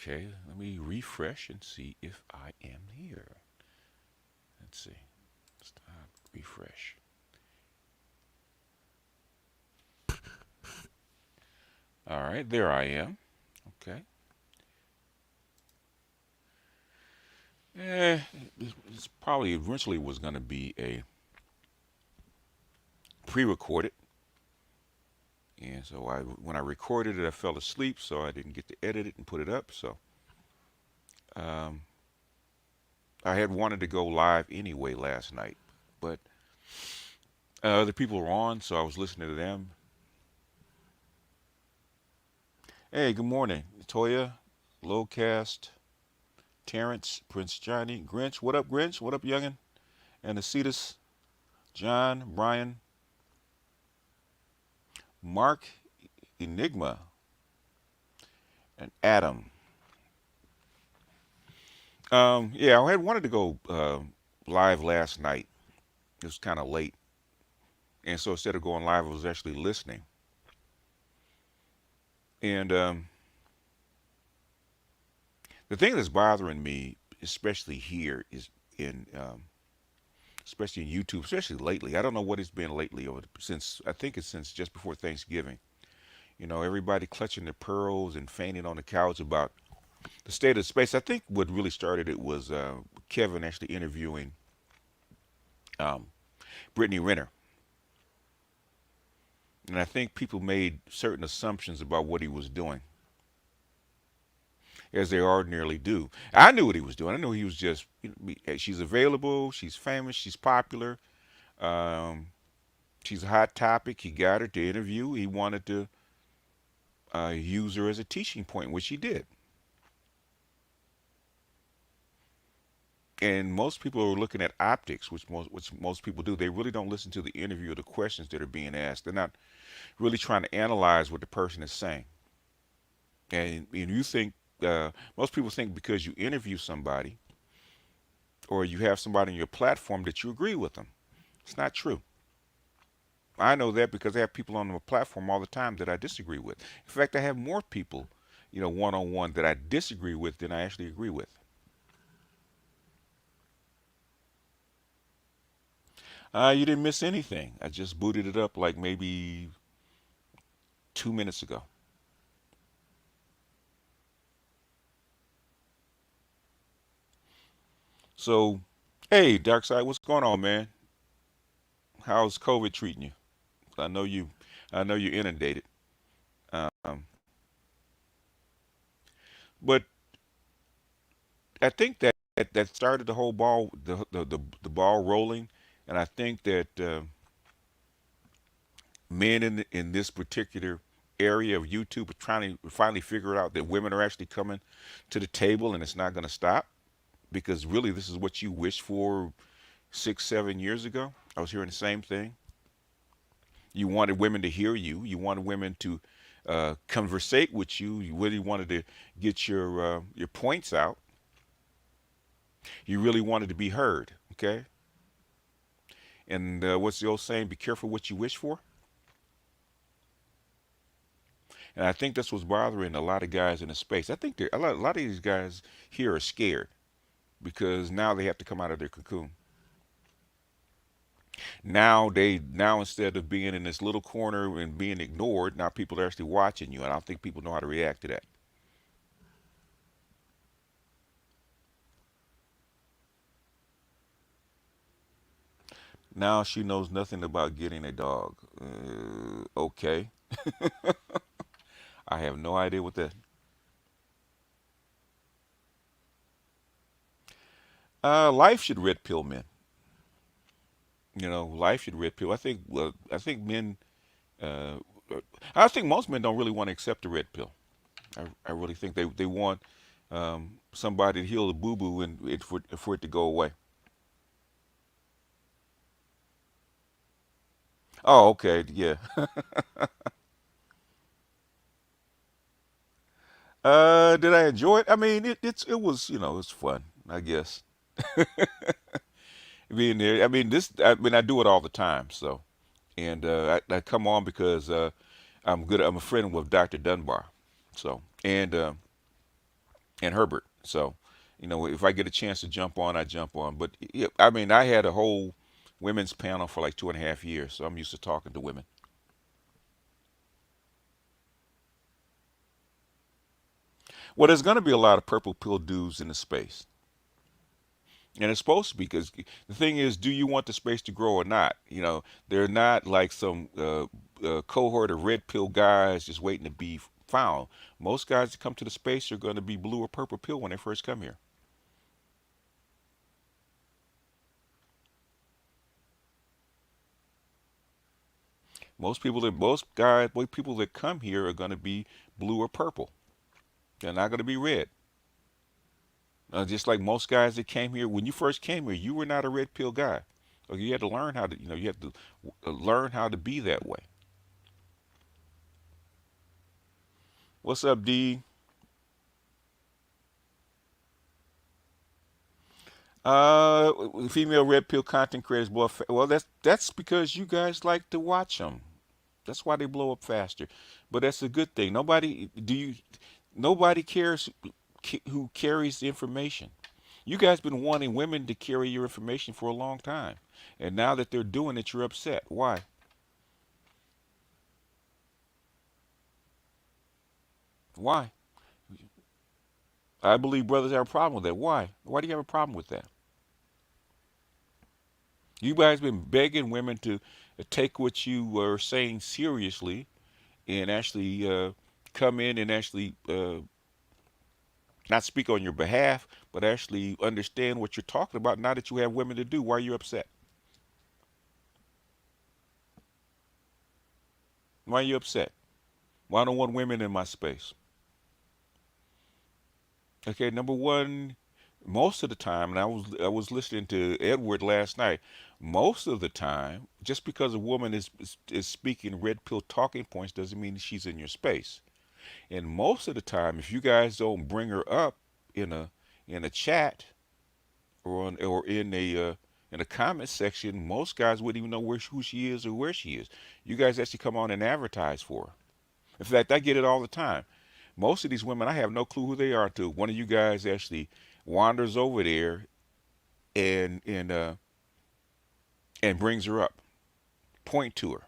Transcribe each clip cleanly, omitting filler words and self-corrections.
Okay, let me refresh and see if I am here. Let's see. Stop. Refresh. All right, there I am. Okay. Eh, this probably eventually was going to be a pre-recorded, and so when I recorded it, I fell asleep, so I didn't get to edit it and put it up. So um, I had wanted to go live anyway last night, but other people were on, so I was listening to them. Hey, good morning, Toya, Lowcast, Terrence, Prince Johnny, Grinch. What up, Grinch? What up, youngin? Anacetus, John, Brian, Mark, Enigma, and Adam. Yeah, I had wanted to go live last night. It was kind of late, and so instead of going live, I was actually listening. And the thing that's bothering me, especially here, is in especially in YouTube, especially lately. I don't know what it's been lately, or since I think it's since just before Thanksgiving. You know, everybody clutching their pearls and fainting on the couch about the state of space. I think what really started it was Kevin actually interviewing um, Brittany Renner. And I think people made certain assumptions about what he was doing, as they ordinarily do. I knew what he was doing. I knew he was just, she's available, she's famous, she's popular, um, she's a hot topic. He got her to interview. He wanted to use her as a teaching point, which he did. And most people are looking at optics, which most people do. They really don't listen to the interview or the questions that are being asked. They're not really trying to analyze what the person is saying. And you think most people think because you interview somebody or you have somebody on your platform that you agree with them. It's not true. I know that because I have people on my platform all the time that I disagree with. In fact, I have more people, one on one that I disagree with than I actually agree with. You didn't miss anything. I just booted it up like maybe 2 minutes ago. So, hey, Dark Side, what's going on, man? How's COVID treating you? I know you, I know you're inundated. Um, but I think that started the whole ball, the ball rolling, and I think that men in this particular area of YouTube are trying to finally figure out that women are actually coming to the table, and it's not going to stop because really this is what you wished for 6, 7 years ago. I was hearing the same thing. You wanted women to hear you. You wanted women to conversate with you. You really wanted to get your points out. You really wanted to be heard. Okay. And what's the old saying? Be careful what you wish for. And I think that's what's bothering a lot of guys in the space. I think a lot of these guys here are scared because now they have to come out of their cocoon. Now instead of being in this little corner and being ignored, now people are actually watching you, and I don't think people know how to react to that. Now she knows nothing about getting a dog. Okay, I have no idea what that. Life should red pill men. Life should red pill. I think. Well, I think men. Uh, I think most men don't really want to accept the red pill. I really think they want somebody to heal the boo boo and for it to go away. Oh, okay, yeah. Did I enjoy it? I mean, it was it's fun, I guess. Being there. I mean, I do it all the time. So, and I come on because I'm good. I'm a friend with Dr. Dunbar. So, and and Herbert. So, if I get a chance to jump on, I jump on. But yeah, I mean, I had a whole women's panel for like 2.5 years, so I'm used to talking to women. Well, there's going to be a lot of purple pill dudes in the space. And it's supposed to be because the thing is, do you want the space to grow or not? They're not like some cohort of red pill guys just waiting to be found. Most guys that come to the space are going to be blue or purple pill when they first come here. Most people that come here are going to be blue or purple. They're not going to be red. Just like most guys that came here, when you first came here, you were not a red pill guy. Or you had to learn how to, you had to learn how to be that way. What's up, D? Female red pill content creators blow up. Well, that's because you guys like to watch them. That's why they blow up faster. But that's a good thing. Nobody cares who carries the information. You guys been wanting women to carry your information for a long time, and now that they're doing it, you're upset. Why? Why? I believe brothers have a problem with that. Why? Why do you have a problem with that? You guys been begging women to take what you were saying seriously and actually come in and actually not speak on your behalf, but actually understand what you're talking about. Now that you have women to do, why are you upset? Why are you upset? Why don't I want women in my space? Okay, number one, most of the time, and I was listening to Edward last night. Most of the time, just because a woman is speaking red pill talking points doesn't mean she's in your space. And most of the time, if you guys don't bring her up in a chat or in a comment section, most guys wouldn't even know who she is or where she is. You guys actually come on and advertise for her. In fact, I get it all the time. Most of these women, I have no clue who they are until one of you guys actually wanders over there and and brings her up, point to her.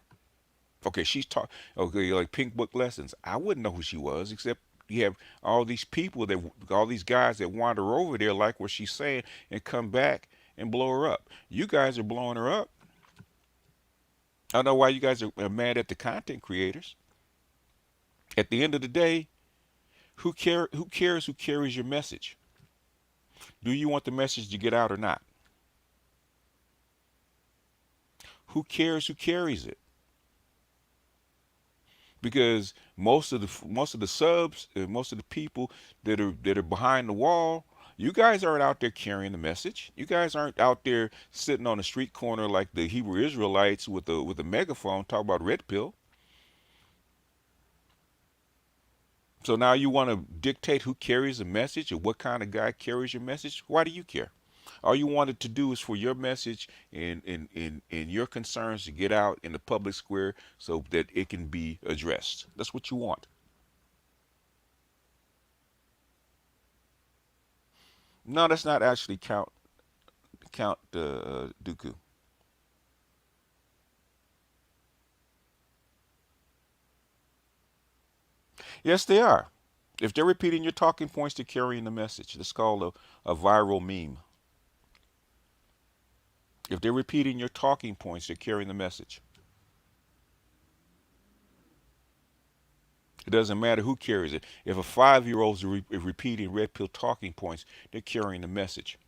Okay, she's talk. Okay, like Pink Book lessons. I wouldn't know who she was except you have all these guys that wander over there like what she's saying and come back and blow her up. You guys are blowing her up. I don't know why you guys are mad at the content creators. At the end of the day, who cares who carries your message? Do you want the message to get out or not? Who cares who carries it? Because most of the subs, most of the people that are behind the wall, you guys aren't out there carrying the message. You guys aren't out there sitting on the street corner like the Hebrew Israelites with a megaphone talk about red pill. So now you want to dictate who carries the message or what kind of guy carries your message? Why do you care? All you wanted to do is for your message and your concerns to get out in the public square so that it can be addressed. That's what you want. No, that's not actually Count Dooku. Yes, they are. If they're repeating your talking points, they're carrying the message. That's called a viral meme. If they're repeating your talking points, they're carrying the message. It doesn't matter who carries it. If a 5-year-old is repeating red pill talking points, they're carrying the message.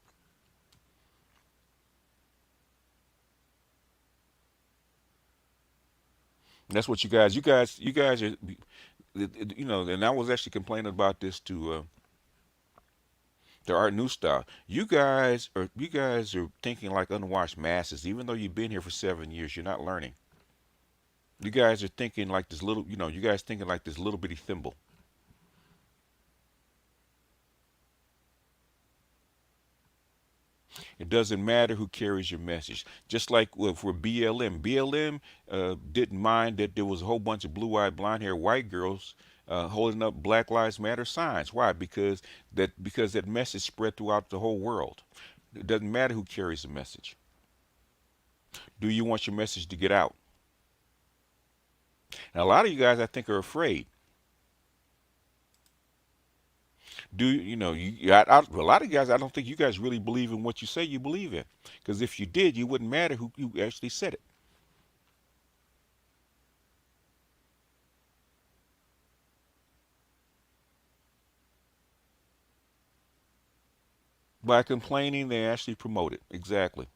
And that's what you guys are, and I was actually complaining about this to Art New Style. You guys are thinking like unwashed masses, even though you've been here for 7 years. You're not learning. You guys are thinking like this little, you guys thinking like this little bitty thimble. It doesn't matter who carries your message. Just like for BLM, BLM didn't mind that there was a whole bunch of blue-eyed, blonde-haired white girls holding up Black Lives Matter signs. Why? Because that message spread throughout the whole world. It doesn't matter who carries the message. Do you want your message to get out? And a lot of you guys, I think, are afraid. Do you know? A lot of guys, I don't think you guys really believe in what you say you believe in. Because if you did, you wouldn't matter who actually said it. By complaining, they actually promote it. Exactly.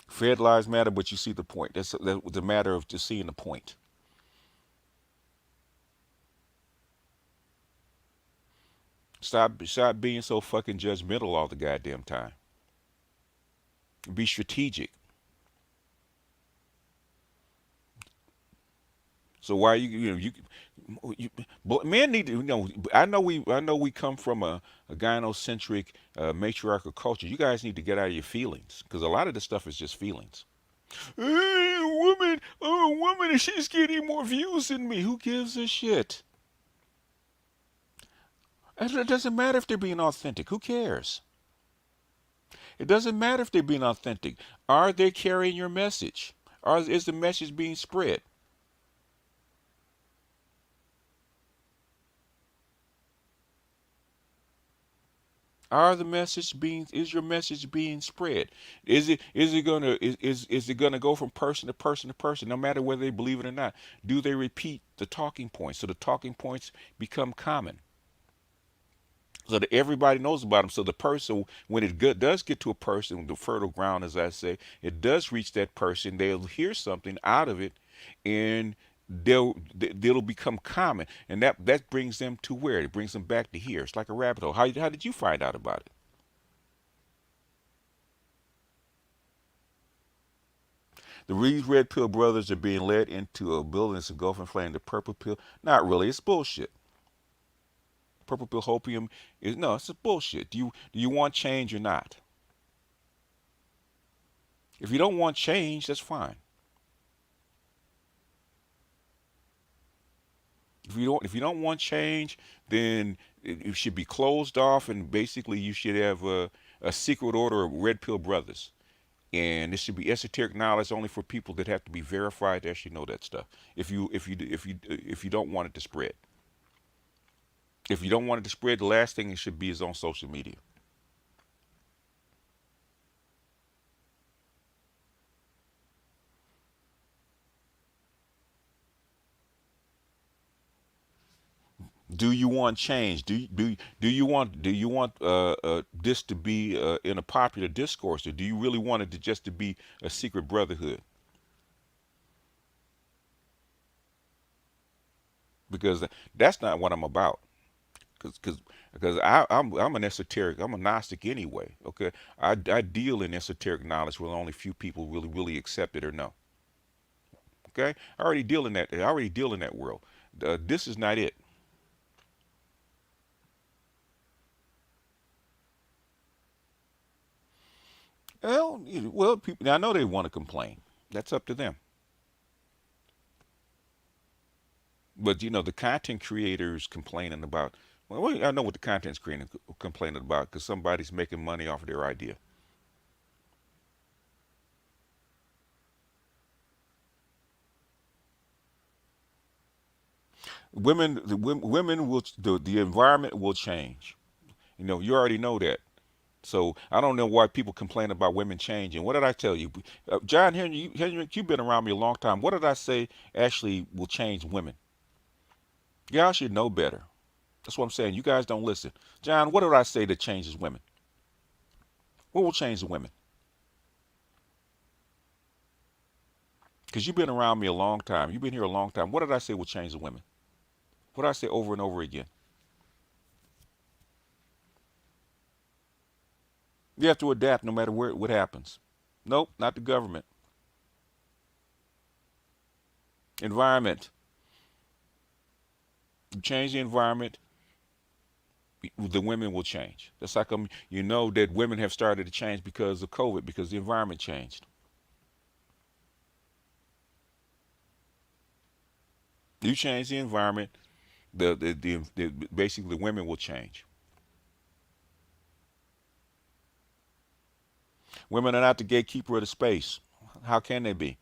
Fed lives matter, but you see the point. That's a matter of just seeing the point. Stop being so fucking judgmental all the goddamn time. Be strategic. So why men need to I know we come from a gynocentric matriarchal culture. You guys need to get out of your feelings because a lot of this stuff is just feelings. Hey, a woman, and she's getting more views than me. Who gives a shit? It doesn't matter if they're being authentic. Who cares? It doesn't matter if they're being authentic. Are they carrying your message? Is the message being spread? Is your message being spread? Is it gonna go from person to person to person, no matter whether they believe it or not? Do they repeat the talking points so the talking points become common? So that everybody knows about them. So the person, when does get to a person, the fertile ground, as I say, it does reach that person. They'll hear something out of it, and they'll become common, and that brings them to where it brings them back to here. It's like a rabbit hole. How did you find out about it? The Reed Red Pill brothers are being led into a building that's engulfing flame. The purple pill, not really. It's bullshit. Purple pill hopium is no. It's a bullshit. Do you want change or not? If you don't want change, that's fine. If you don't want change, then it should be closed off, and basically you should have a secret order of Red Pill brothers, and this should be esoteric knowledge only for people that have to be verified to actually know that stuff. If you don't want it to spread, if you don't want it to spread, the last thing it should be is on social media. Do you want change? Do you want this to be in a popular discourse, or do you really want it to just to be a secret brotherhood? Because that's not what I'm about. Because I'm an esoteric. I'm a Gnostic anyway. Okay, I deal in esoteric knowledge where only few people really accept it or know. Okay, I already deal in that. I already deal in that world. This is not it. Well, people. I know they want to complain. That's up to them. But the content creators complaining about. Well, I know what the content's creating complaining about because somebody's making money off of their idea. Women will the environment will change. You already know that. So I don't know why people complain about women changing. What did I tell you, John Henry? You've been around me a long time. What did I say actually will change women? Y'all should know better. That's what I'm saying. You guys don't listen. John, what did I say that changes women? What will change the women? Because you've been around me a long time. You've been here a long time. What did I say will change the women? What did I say over and over again? You have to adapt no matter what happens. Nope, not the government. Environment. You change the environment. the women will change. That's like you know that women have started to change because of COVID, because the environment changed. You change the environment, basically the women will change. Women are not the gatekeeper of the space. How can they be?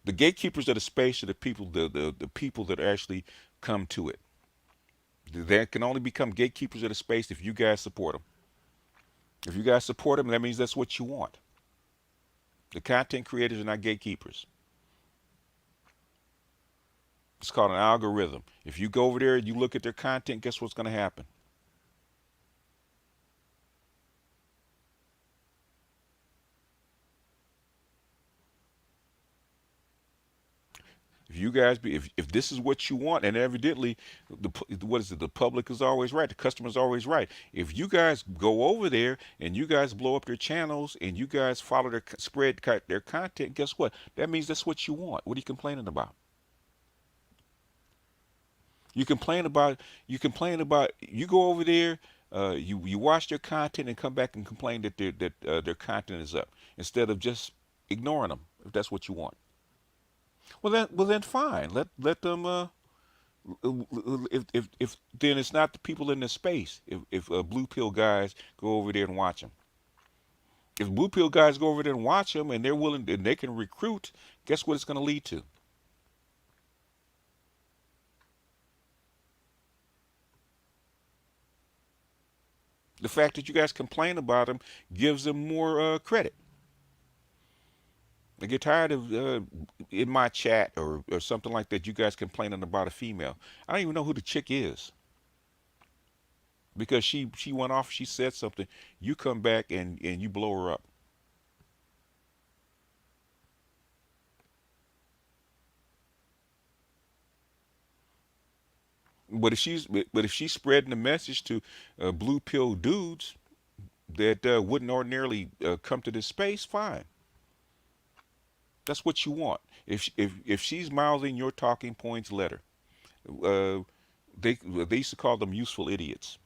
The gatekeepers of the space are the people, the people that actually come to it. They can only become gatekeepers of the space if you guys support them. If you guys support them, that means that's what you want. The content creators are not gatekeepers. It's called an algorithm. If you go over there and you look at their content, guess what's going to happen? If you guys be, if this is what you want, and evidently, what is it? The public is always right. The customer is always right. If you guys go over there and you guys blow up their channels and you guys follow their spread their content, guess what? That means that's what you want. What are you complaining about? You complain about you go over there, you watch their content and come back and complain that their content is up instead of just ignoring them if that's what you want. Well then fine. Let them if then it's not the people in the space. If blue pill guys go over there and watch them. If blue pill guys go over there and watch them and they're willing and they can recruit, guess what it's going to lead to? The fact that you guys complain about them gives them more credit. I get tired of in my chat or something like that. You guys complaining about a female. I don't even know who the chick is because she went off. She said something. You come back and you blow her up. But if she's spreading the message to blue pill dudes that wouldn't ordinarily come to this space, fine. That's what you want. If she's mouthing your talking points, let her. Uh, they used to call them useful idiots,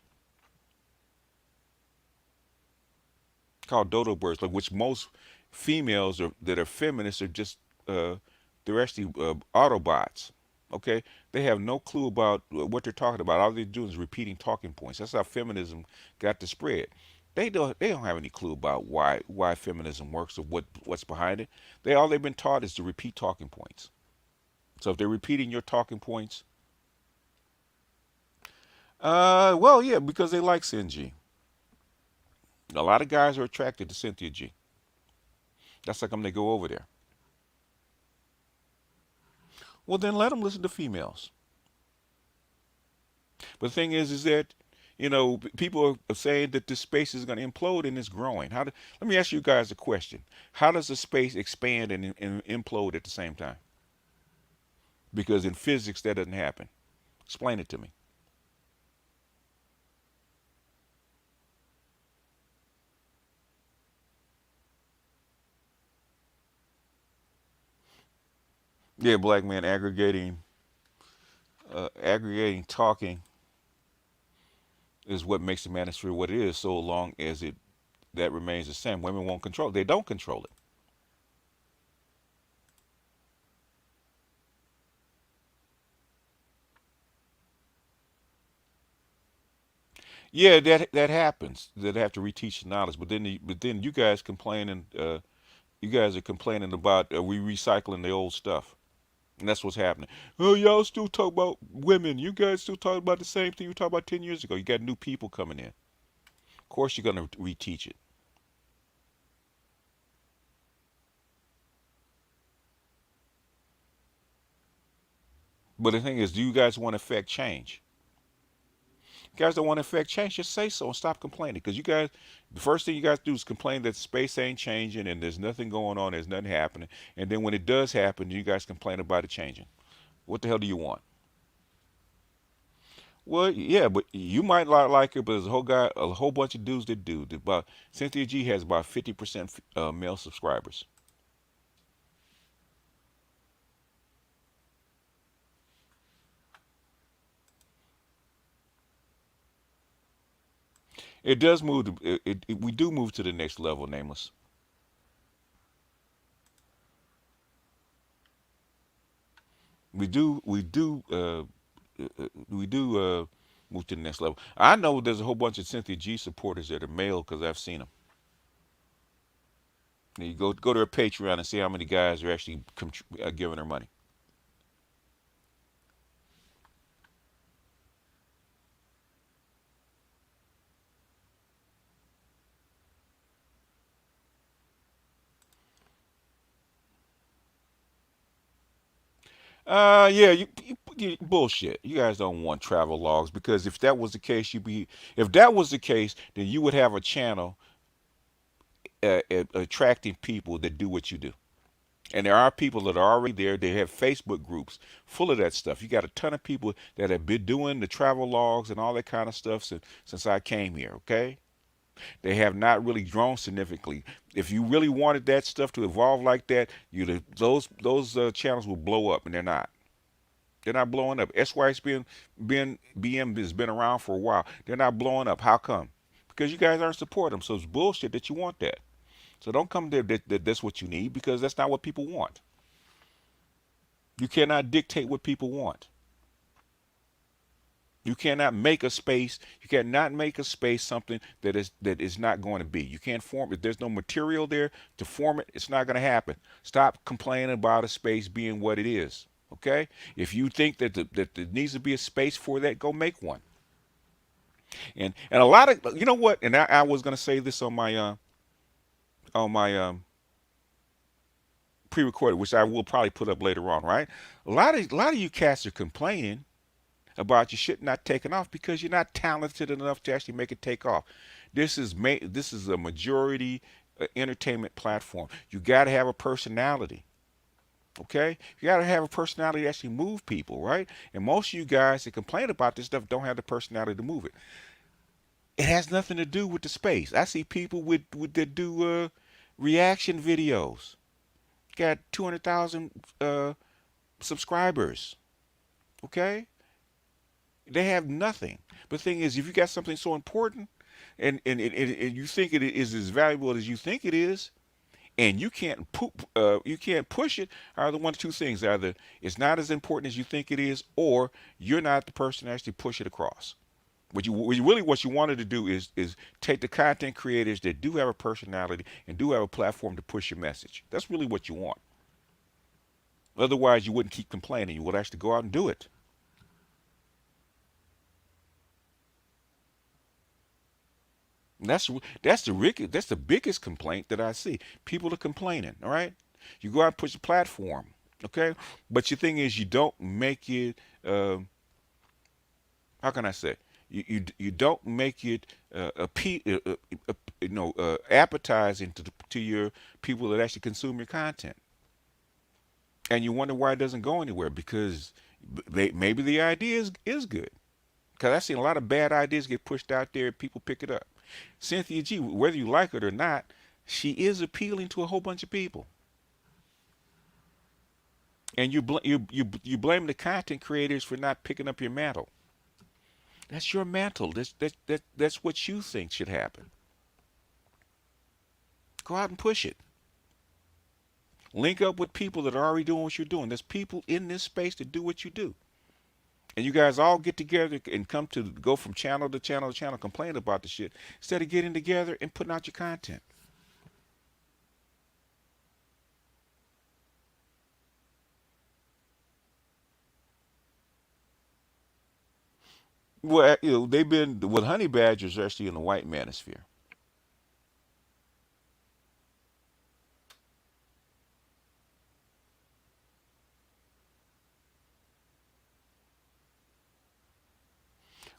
called dodo birds, like which most females that are feminists are just they're actually Autobots. Okay, they have no clue about what they're talking about. All they're doing is repeating talking points. That's how feminism got to spread. They don't have any clue about why feminism works or what's behind it. All they've been taught is to repeat talking points. So if they're repeating your talking points, well, yeah, because they like Sin. A lot of guys are attracted to Cynthia G. That's how come they go over there. Well, then let them listen to females. But the thing is that people are saying that this space is going to implode and it's growing. Let me ask you guys a question. How does a space expand and implode at the same time? Because in physics that doesn't happen. Explain it to me. Yeah, black man aggregating talking is what makes the manosphere what it is, so long as it that remains the same. Women won't control it. They don't control it. Yeah, that happens. That have to reteach the knowledge, but then you guys complaining. You guys are complaining about we recycling the old stuff, and that's what's happening. Oh, y'all still talk about women. You guys still talk about the same thing you talked about 10 years ago. You got new people coming in. Of course, you're gonna reteach it. But the thing is, do you guys want to affect change? You guys don't want to affect change, just say so and stop complaining. Because the first thing you guys do is complain that space ain't changing and there's nothing going on, there's nothing happening. And then when it does happen, you guys complain about it changing. What the hell do you want? Well, yeah, but you might not like her, but there's a whole bunch of dudes that do. About Cynthia G has about 50% male subscribers. It does move. We do move to the next level, nameless. We do. We do move to the next level. I know there's a whole bunch of Cynthia G supporters that are male because I've seen them. You go to her Patreon and see how many guys are actually giving her money. Yeah, you bullshit. You guys don't want travel logs because if that was the case, if that was the case, then you would have a channel attracting people that do what you do. And there are people that are already there. They have Facebook groups full of that stuff. You got a ton of people that have been doing the travel logs and all that kind of stuff since I came here. Okay, they have not really grown significantly. If you really wanted that stuff to evolve like that, those channels will blow up, and they're not. They're not blowing up. SY's been BM has been around for a while. They're not blowing up. How come? Because you guys aren't supporting them. So it's bullshit that you want that. So don't come there that that's what you need because that's not what people want. You cannot dictate what people want. You cannot make a space. You cannot make a space something that is not going to be. You can't form it. There's no material there to form it. It's not going to happen. Stop complaining about a space being what it is. Okay? If you think that there needs to be a space for that, go make one. And a lot of you know what? And I was going to say this on my pre-recorded, which I will probably put up later on. Right? A lot of you cats are complaining about your shit not taking off because you're not talented enough to actually make it take off. This is a majority entertainment platform. You got to have a personality. Okay, you got to have a personality to actually move people, right? And most of you guys that complain about this stuff don't have the personality to move it. It has nothing to do with the space. I see people that do reaction videos. Got 200,000 subscribers. Okay, they have nothing. But the thing is, if you got something so important and you think it is as valuable as you think it is, and you can't push it, either one of two things: either it's not as important as you think it is, or you're not the person to actually push it across. What you wanted to do is take the content creators that do have a personality and do have a platform to push your message. That's really what you want. Otherwise, you wouldn't keep complaining. You would actually go out and do it. And that's the biggest complaint that I see. People are complaining. All right, you go out and push a platform, okay, but your thing is you don't make it. How can I say? You don't make it appetizing to your people that actually consume your content, and you wonder why it doesn't go anywhere because maybe the idea is good. Because I've seen a lot of bad ideas get pushed out there and people pick it up. Cynthia G, whether you like it or not, she is appealing to a whole bunch of people. And you blame the content creators for not picking up your mantle. That's your mantle. That's what you think should happen. Go out and push it. Link up with people that are already doing what you're doing. There's people in this space that do what you do. And you guys all get together and go from channel to channel to channel, complain about the shit instead of getting together and putting out your content. Well, they've been with honey badgers are actually in the white manosphere.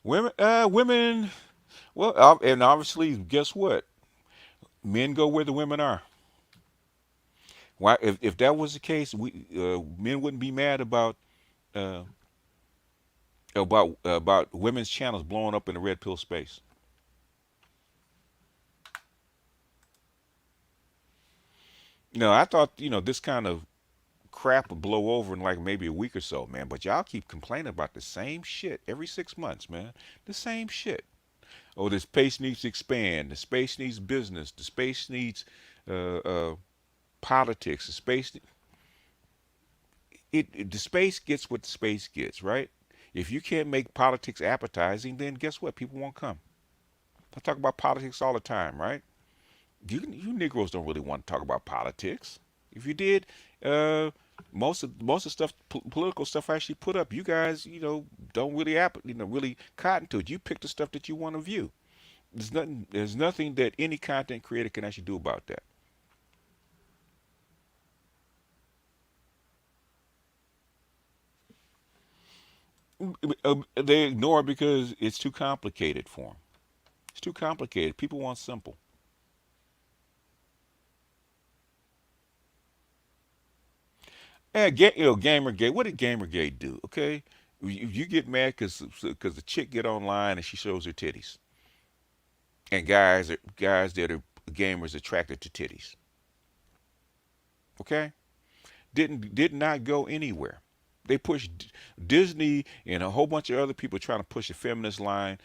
Women. Well, and obviously, guess what? Men go where the women are. Why? If that was the case, men wouldn't be mad uh, about women's channels blowing up in the red pill space. I thought this kind of crap would blow over in like maybe a week or so, man. But y'all keep complaining about the same shit every 6 months, man. The same shit. Oh, the space needs to expand. The space needs business. The space needs uh, uh, politics. The space gets what the space gets, right? If you can't make politics appetizing, then guess what? People won't come. I talk about politics all the time, right? You Negroes don't really want to talk about politics. If you did, uh, most of the stuff, political stuff I actually put up, you guys, don't really really cotton to it. You pick the stuff that you want to view. There's nothing that any content creator can actually do about that. They ignore it because it's too complicated for them. It's too complicated. People want simple. And Gamergate. What did Gamergate do? Okay, you get mad because the chick get online and she shows her titties, and guys that are gamers attracted to titties. Okay, did not go anywhere. They pushed Disney and a whole bunch of other people trying to push a feminist line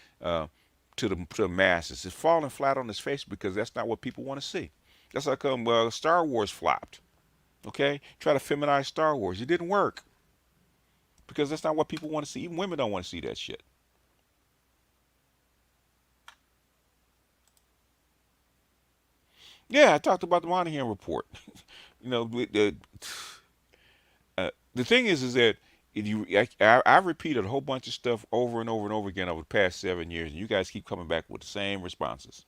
to the masses. It's falling flat on its face because that's not what people want to see. That's how come Star Wars flopped. Okay, try to feminize Star Wars. It didn't work because that's not what people want to see. Even women don't want to see that shit. Yeah, I talked about the Monahan report. The the thing is that if I've repeated a whole bunch of stuff over and over and over again over the past 7 years, and you guys keep coming back with the same responses.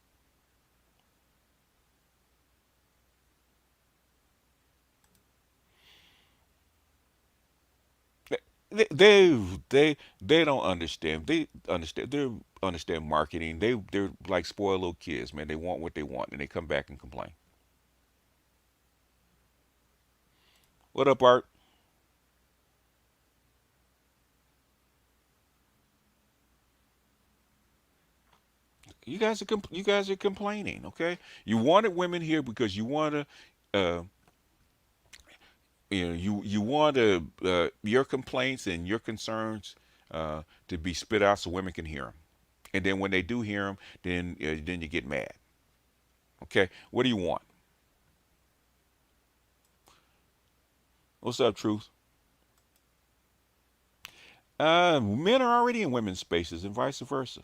They they they don't understand. They understand marketing. They're like spoiled little kids, man. They want what they want, and they come back and complain. What up, Art? You guys are complaining. Okay, you wanted women here because you want to. You want your complaints and your concerns to be spit out so women can hear them. And then when they do hear them, then you get mad. Okay, what do you want? What's up, Truth? Men are already in women's spaces and vice versa.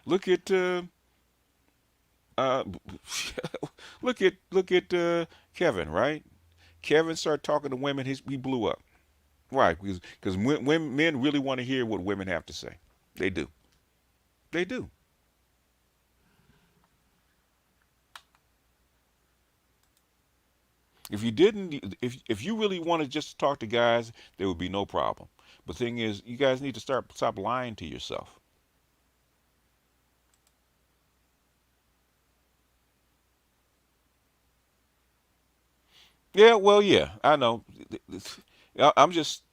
Look at uh, look at Kevin, right? Kevin started talking to women. He blew up. Right, because when men really want to hear what women have to say. They do. They do. If you didn't, if you really wanted just to talk to guys, there would be no problem. But the thing is, you guys need to stop lying to yourself. Yeah, well, yeah, I know. I'm just,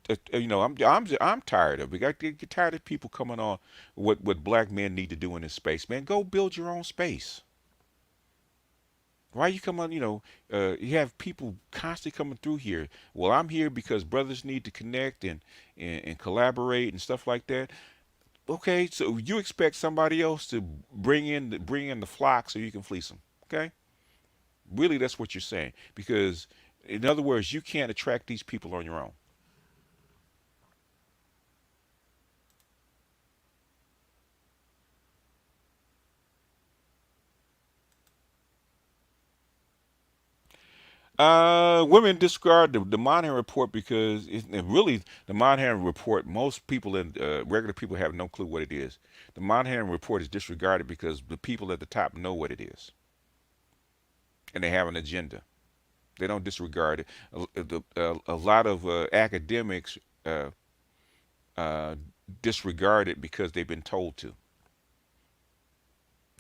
I'm tired of it. I get tired of people coming on what black men need to do in this space. Man, go build your own space. Why you come on? You have people constantly coming through here. Well, I'm here because brothers need to connect and collaborate and stuff like that. Okay, so you expect somebody else to bring in the flock so you can fleece them. Okay, really, that's what you're saying. Because in other words, you can't attract these people on your own. Women discard the Monahan report because really the Monahan report. Most people and regular people have no clue what it is. The Monahan report is disregarded because the people at the top know what it is and they have an agenda. They don't disregard it. A lot of academics uh, uh, disregard it because they've been told to.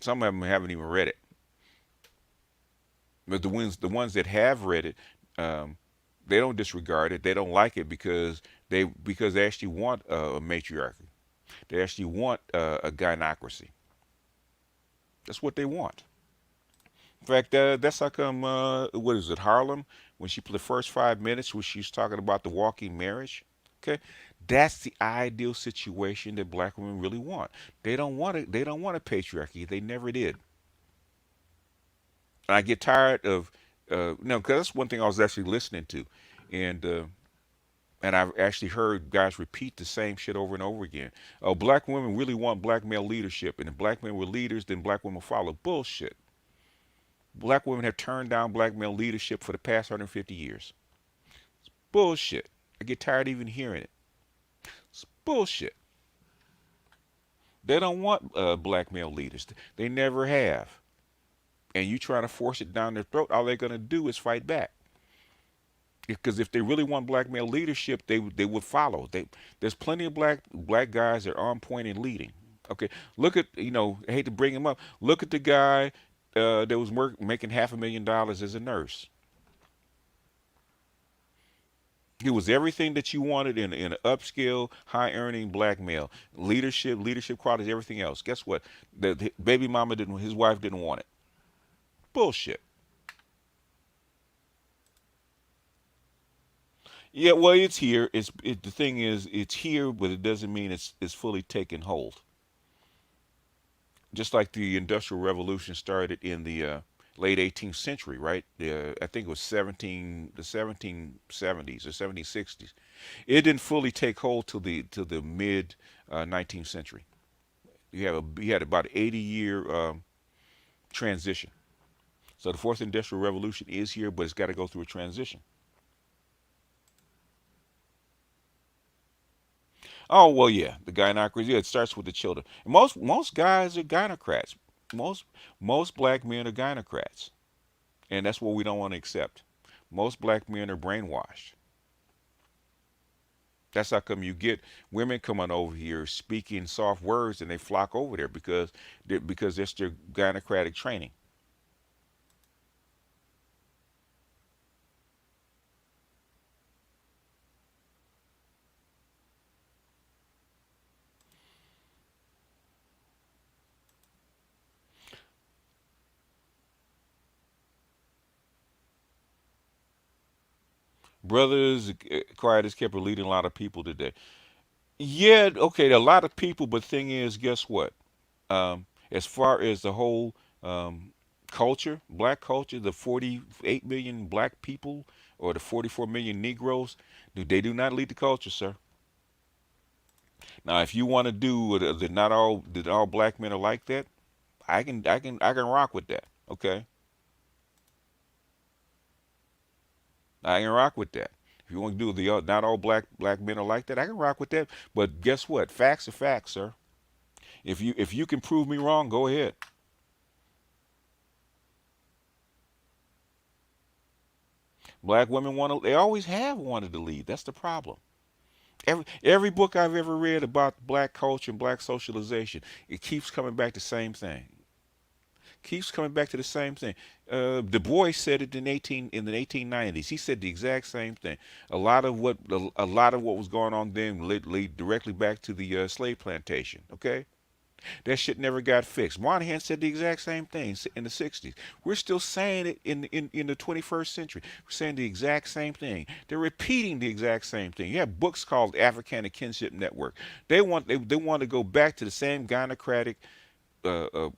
Some of them haven't even read it, but the ones that have read it, um, they don't disregard it. They don't like it because they actually want a matriarchy. They actually want a gynocracy. That's what they want. In fact, that's how come. What is it, Harlem? When she played the first 5 minutes, when she's talking about the walking marriage. Okay, that's the ideal situation that black women really want. They don't want it. They don't want a patriarchy. They never did. And I get tired of no, because that's one thing I was actually listening to, and I've actually heard guys repeat the same shit over and over again. Oh, black women really want black male leadership, and if black men were leaders, then black women follow. Bullshit. Black women have turned down black male leadership for the past 150 years. Bullshit. I get tired of even hearing it. It's bullshit. They don't want black male leaders. They never have. And you trying to force it down their throat, all they're going to do is fight back. Because if they really want black male leadership, they would follow. There's plenty of black guys that are on point in leading. Okay, look at I hate to bring him up. Look at the guy that was making $500,000 as a nurse. He was everything that you wanted in an upscale, high earning black male. Leadership qualities, everything else. Guess what? The baby mama didn't. His wife didn't want it. Bullshit. Yeah, well, it's here. The thing is, it's here, but it doesn't mean it's fully taken hold. Just like the Industrial Revolution started in the late 18th century, right? I think it was the 1770s or 1760s. It didn't fully take hold till the mid 19th century. You had about 80-year transition. So the fourth industrial revolution is here, but it's got to go through a transition. Oh well, yeah, the gynocracy. Yeah, it starts with the children. And most guys are gynocrats. Most most black men are gynocrats, and that's what we don't want to accept. Most black men are brainwashed. That's how come you get women coming over here speaking soft words, and they flock over there because that's their gynocratic training. Brothers, quiet as kept are leading a lot of people today. Yeah, okay, a lot of people, but thing is, guess what? As far as the whole culture, black culture, the 48 million black people or the 44 million Negroes, they do not lead the culture, sir. Now, if you want to do that all black men are like that, I can rock with that. Okay, I can rock with that. If you want to do not all black men are like that, I can rock with that. But guess what? Facts are facts, sir. If you can prove me wrong, go ahead. Black women want to. They always have wanted to lead. That's the problem. Every book I've ever read about black culture and black socialization, it keeps coming back to the same thing. Keeps coming back to the same thing. Du Bois said it in the 1890s. He said the exact same thing. A lot of what was going on then lead directly back to the slave plantation. Okay, that shit never got fixed. Moynihan said the exact same thing in the 60s. We're still saying it in the 21st century. We're saying the exact same thing. They're repeating the exact same thing. You have books called Africana Kinship Network. They want to go back to the same gynocratic uh, uh,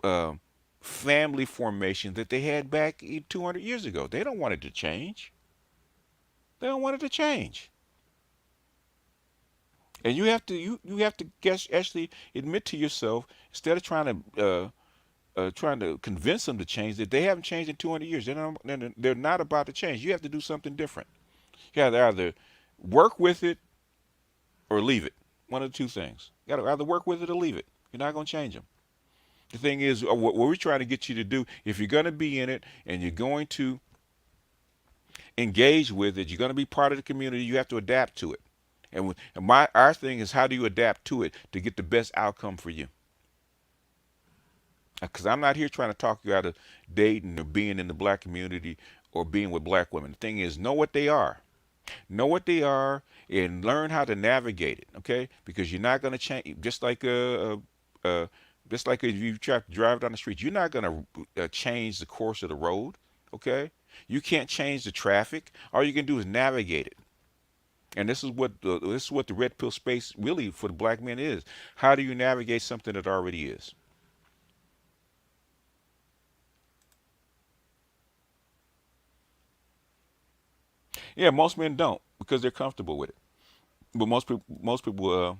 uh, family formation that they had back 200 years ago. They don't want it to change. They don't want it to change. And you have to guess actually admit to yourself instead of trying to convince them to change that they haven't changed in 200 years. They're not about to change. You have to do something different. You have to either work with it or leave it. One of the two things. You got to either work with it or leave it. You're not going to change them. The thing is, what we're trying to get you to do, if you're going to be in it and you're going to engage with it, you're going to be part of the community, you have to adapt to it. And our thing is, how do you adapt to it to get the best outcome for you? Because I'm not here trying to talk you out of dating or being in the black community or being with black women. The thing is, know what they are. Know what they are and learn how to navigate it. Okay, because you're not going to change. Just like if you try to drive down the street, you're not going to change the course of the road. Okay, you can't change the traffic. All you can do is navigate it. And this is what the red pill space really for the black men is. How do you navigate something that already is? Yeah, most men don't because they're comfortable with it. But most people,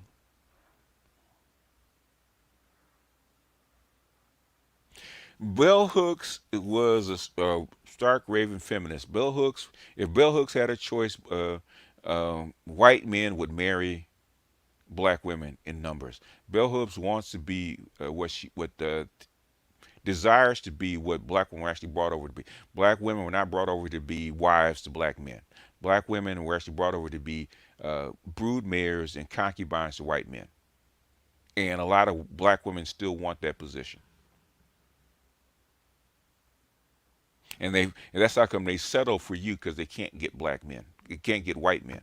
Bell Hooks was a stark raving feminist. Bell Hooks, if Bell Hooks had a choice, white men would marry black women in numbers. Bell Hooks wants to be what desires to be what black women were actually brought over to be. Black women were not brought over to be wives to black men. Black women were actually brought over to be brood mares and concubines to white men. And a lot of black women still want that position. And that's how come they settle for you because they can't get black men. They can't get white men.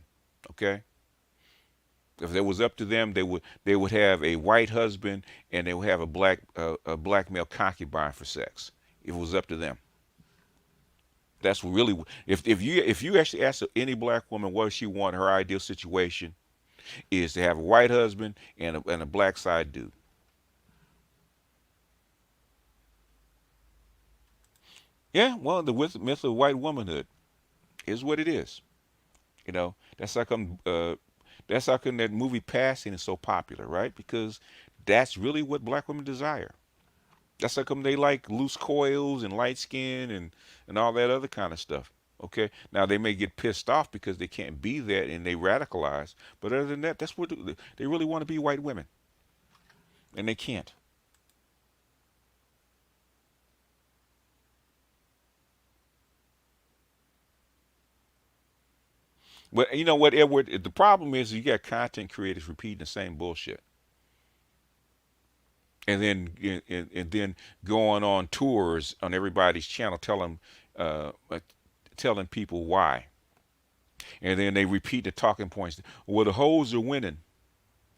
Okay? If it was up to them, they would have a white husband and they would have a black male concubine for sex. If it was up to them. That's really if you actually ask any black woman what she want her ideal situation is to have a white husband and a black side dude. Yeah, well, the myth of white womanhood is what it is. That's how come that movie Passing is so popular, right? Because that's really what black women desire. That's how come they like loose coils and light skin and all that other kind of stuff. Okay, now they may get pissed off because they can't be that and they radicalize, but other than that, that's what they really want to be white women, and they can't. But you know what, Edward? The problem is you got content creators repeating the same bullshit, and then going on tours on everybody's channel, telling people why, and then they repeat the talking points. Well, the hoes are winning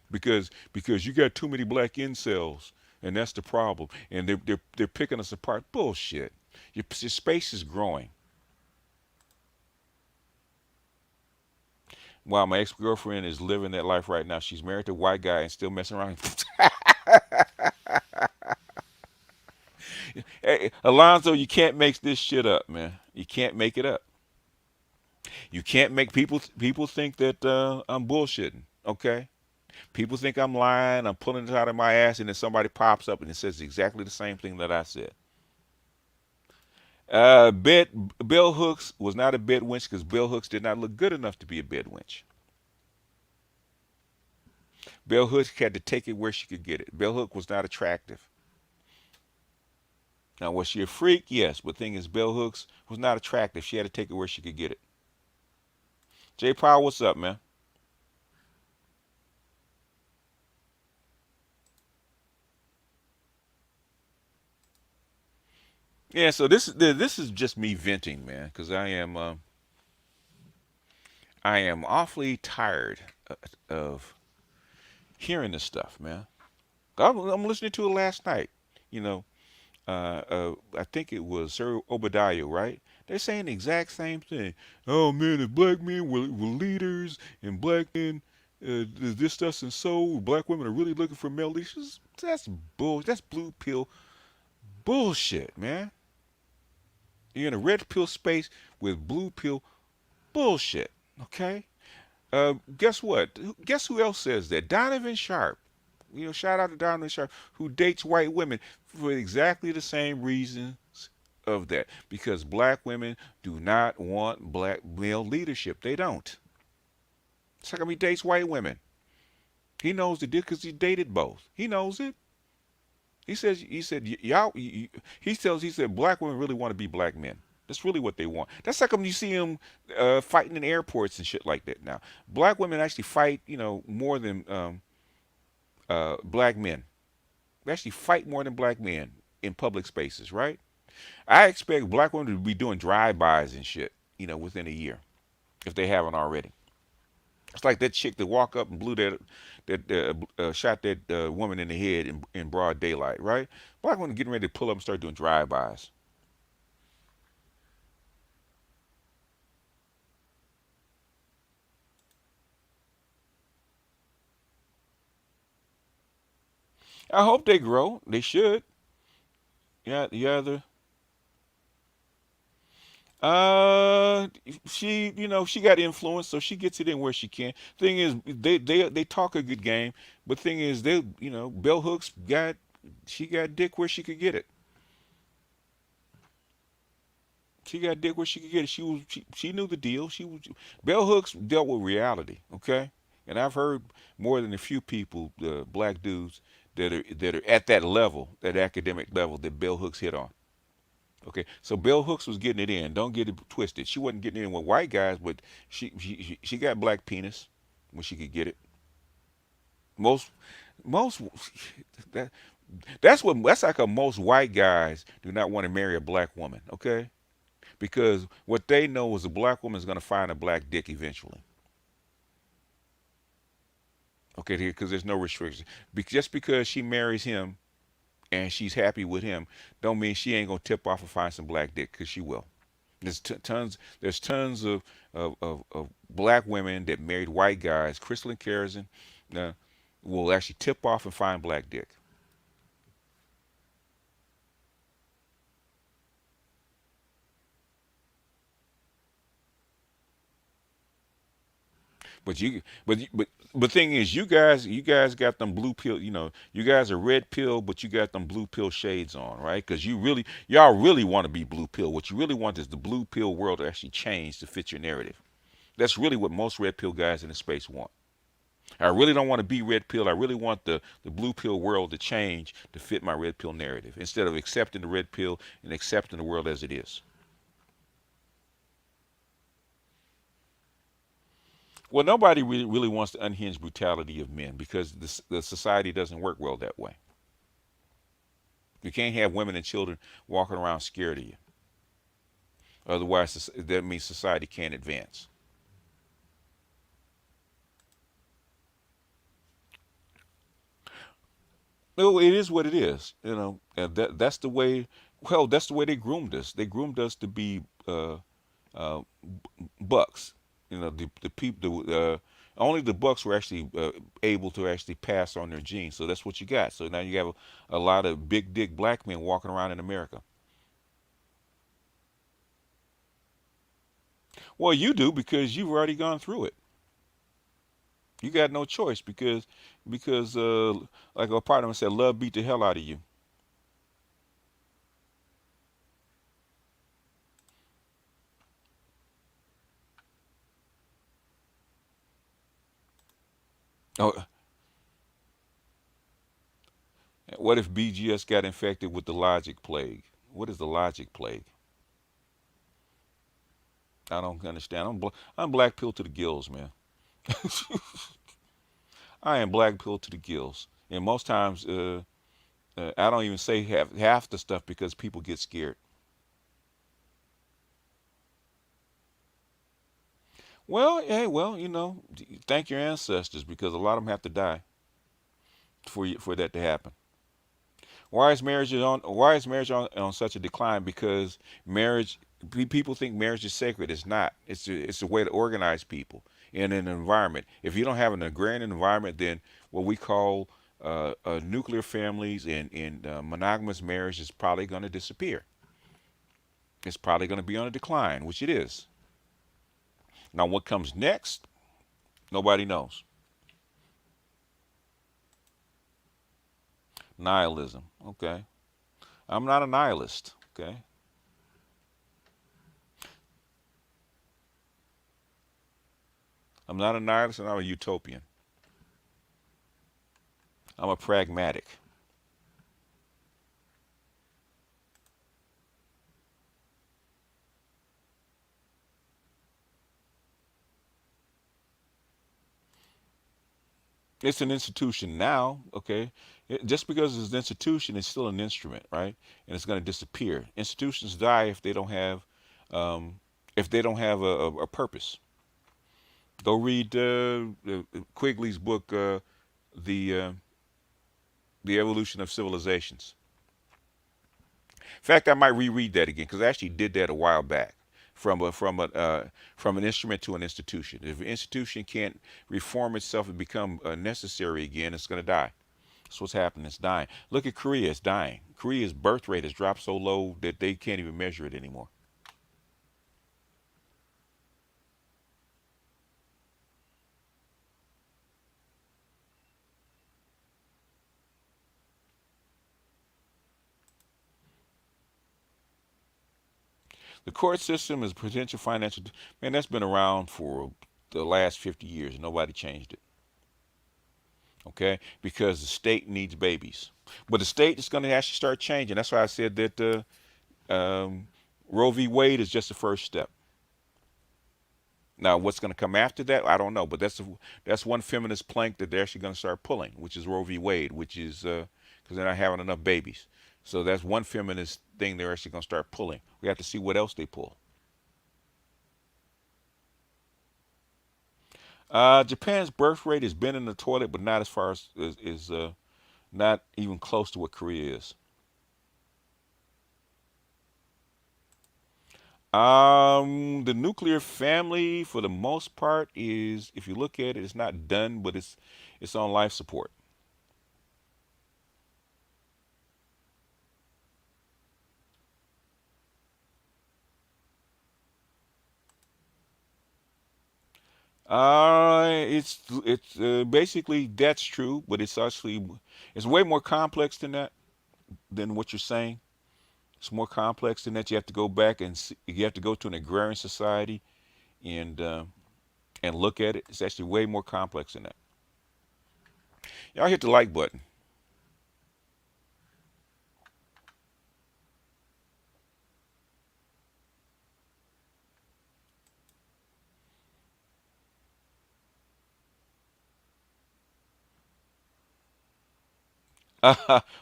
because you got too many black incels, and that's the problem. And they're picking us apart. Bullshit. Your space is growing. While my ex girlfriend is living that life right now, she's married to a white guy and still messing around. Hey, Alonzo, you can't make this shit up, man. You can't make it up. You can't make people think that I'm bullshitting. Okay, people think I'm lying. I'm pulling it out of my ass, and then somebody pops up and it says exactly the same thing that I said. Bell Hooks was not a bed winch because Bell Hooks did not look good enough to be a bed winch. Bell Hooks had to take it where she could get it. Bell Hook was not attractive. Now, was she a freak? Yes, but the thing is, Bell Hooks was not attractive. She had to take it where she could get it. Jay Powell, what's up, man? Yeah, so this is just me venting, man, because I am awfully tired of hearing this stuff, man. I'm listening to it last night. You know, I think it was Sir Obadiah, right? They're saying the exact same thing. Oh man, if black men were leaders and black men this, stuff, and so black women are really looking for male leaders. That's bull. That's blue pill bullshit, man. You're in a red pill space with blue pill bullshit. Okay. Guess what? Guess who else says that? Donovan Sharp. Shout out to Donovan Sharp, who dates white women for exactly the same reasons of that. Because black women do not want black male leadership. They don't. It's like he dates white women. He knows the deal because he dated both. He knows it. He said, y'all, he said, black women really want to be black men. That's really what they want. That's like when you see them fighting in airports and shit like that now. Black women actually fight, more than black men. They actually fight more than black men in public spaces, right? I expect black women to be doing drive-bys and shit, within a year, if they haven't already. It's like that chick that walked up and blew shot that woman in the head in broad daylight, right? Black women getting ready to pull up and start doing drive-bys. I hope they grow. They should. Yeah, yeah. Uh, she got influence, so she gets it in where she can. Thing is, they talk a good game, but thing is, Bell Hooks she got dick where she could get it. She got dick where she could get it. She knew the deal. Bell Hooks dealt with reality, okay? And I've heard more than a few people, black dudes, that are at that level, that academic level that Bell Hooks hit on. Okay, so Bell Hooks was getting it in. Don't get it twisted. She wasn't getting it in with white guys, but she got black penis when she could get it. Most most that that's like a most white guys do not want to marry a black woman. Okay, because what they know is a black woman is going to find a black dick eventually. Okay, because there's no restriction. Just because she marries him and she's happy with him, don't mean she ain't gonna tip off and find some black dick, because she will. There's tons of black women that married white guys. Crystal and Kerrison uh, will actually tip off and find black dick. But thing is, you guys got them blue pill. You guys are red pill, but you got them blue pill shades on, right? Because y'all really want to be blue pill. What you really want is the blue pill world to actually change to fit your narrative. That's really what most red pill guys in the space want. I really don't want to be red pill. I really want the blue pill world to change to fit my red pill narrative, instead of accepting the red pill and accepting the world as it is. Well, nobody really wants the unhinged brutality of men, because the society doesn't work well that way. You can't have women and children walking around scared of you. Otherwise, that means society can't advance. No, it is what it is. And that's the way. Well, that's the way they groomed us. They groomed us to be uh, bucks. The people, only the bucks were actually able to actually pass on their genes. So that's what you got. So now you have a lot of big dick black men walking around in America. Well, you do, because you've already gone through it. You got no choice, because like a part of them said, love beat the hell out of you. Oh, what if BGS got infected with the logic plague? What is the logic plague? I don't understand. I'm black pill to the gills, man. I am black pill to the gills, and most times I don't even say half the stuff because people get scared. Well, hey, well, thank your ancestors, because a lot of them have to die for that to happen. Why is marriage on such a decline? Because people think marriage is sacred. It's not. It's a way to organize people in an environment. If you don't have an agrarian environment, then what we call nuclear families and monogamous marriage is probably going to disappear. It's probably going to be on a decline, which it is. Now, what comes next? Nobody knows. Nihilism. Okay. I'm not a nihilist. Okay. I'm not a nihilist, and I'm a utopian. I'm a pragmatic. It's an institution now. Okay. Just because it's an institution, it's still an instrument, right? And it's going to disappear. Institutions die um, if they don't have a purpose. Go read Quigley's book, the uh, the evolution of civilizations. In fact, I might reread that again, because I actually did that a while back. From an instrument to an institution. If an institution can't reform itself and become necessary again, it's going to die. That's what's happening. It's dying. Look at Korea. It's dying. Korea's birth rate has dropped so low that they can't even measure it anymore. The court system is potential financial. Man, that's been around for the last 50 years. Nobody changed it. Okay, because the state needs babies, but the state is going to actually start changing. That's why I said that Roe v. Wade is just the first step. Now, what's going to come after that, I don't know. But that's one feminist plank that they're actually going to start pulling, which is Roe v. Wade, which is because they're not having enough babies. So that's one feminist thing they're actually going to start pulling. We have to see what else they pull. Japan's birth rate has been in the toilet, but not as far as is not even close to what Korea is. The nuclear family, for the most part, is if you look at it, it's not done, but it's on life support. It's basically that's true, but it's actually it's way more complex than that than what you're saying. It's more complex than that. You have to go back and see, you have to go to an agrarian society and uh, and look at it. It's actually way more complex than that. Y'all hit the like button.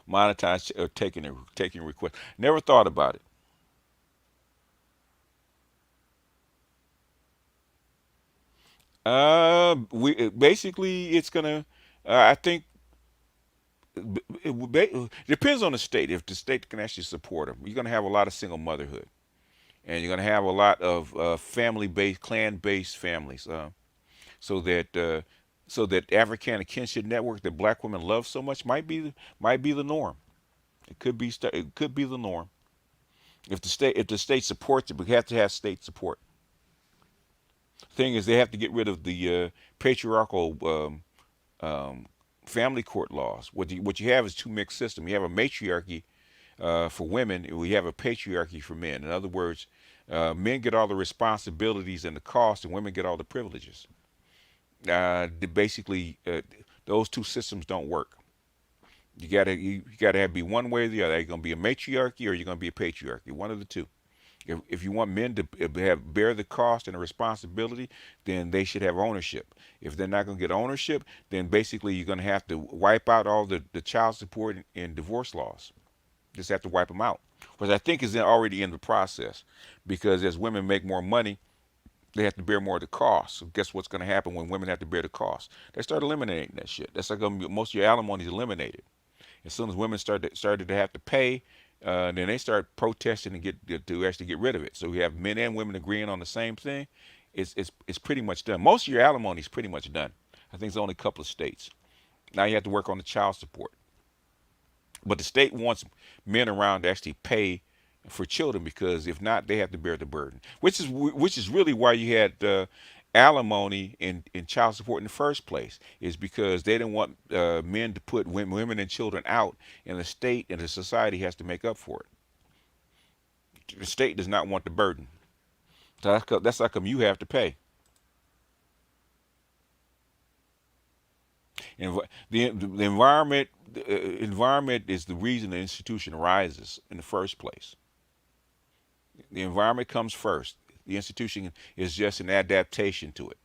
Monetize or taking requests. Never thought about it. We basically it's gonna. I think it depends on the state. If the state can actually support them, you're gonna have a lot of single motherhood, and you're gonna have a lot of family-based, clan-based families. So that so that Africana kinship network that Black women love so much might be the norm. It could be the norm if the state supports it. We have to have state support. Thing is, they have to get rid of the patriarchal um, family court laws. What you have is two mixed system. You have a matriarchy for women, and we have a patriarchy for men. In other words, men get all the responsibilities and the cost, and women get all the privileges. Basically, those two systems don't work. You gotta have be one way or the other. You're gonna be a matriarchy or you're gonna be a patriarchy. One of the two. If you want men to have bear the cost and the responsibility, then they should have ownership. If they're not going to get ownership, then basically you're going to have to wipe out all the child support and divorce laws. Just have to wipe them out, which I think is already in the process. Because as women make more money, they have to bear more of the cost. So guess what's going to happen when women have to bear the cost? They start eliminating that shit. That's like most of your alimony is eliminated. As soon as women started to have to pay, then they start protesting and get to actually get rid of it. So we have men and women agreeing on the same thing. It's pretty much done. Most of your alimony is pretty much done. I think it's only a couple of states. Now you have to work on the child support. But the state wants men around to actually pay for children because if not, they have to bear the burden. Which is really why you had alimony in child support in the first place. Is because they didn't want men to put women and children out, and the state and the society has to make up for it. The state does not want the burden. So that's how come you have to pay. And the environment is the reason the institution arises in the first place. The environment comes first. The institution is just an adaptation to it.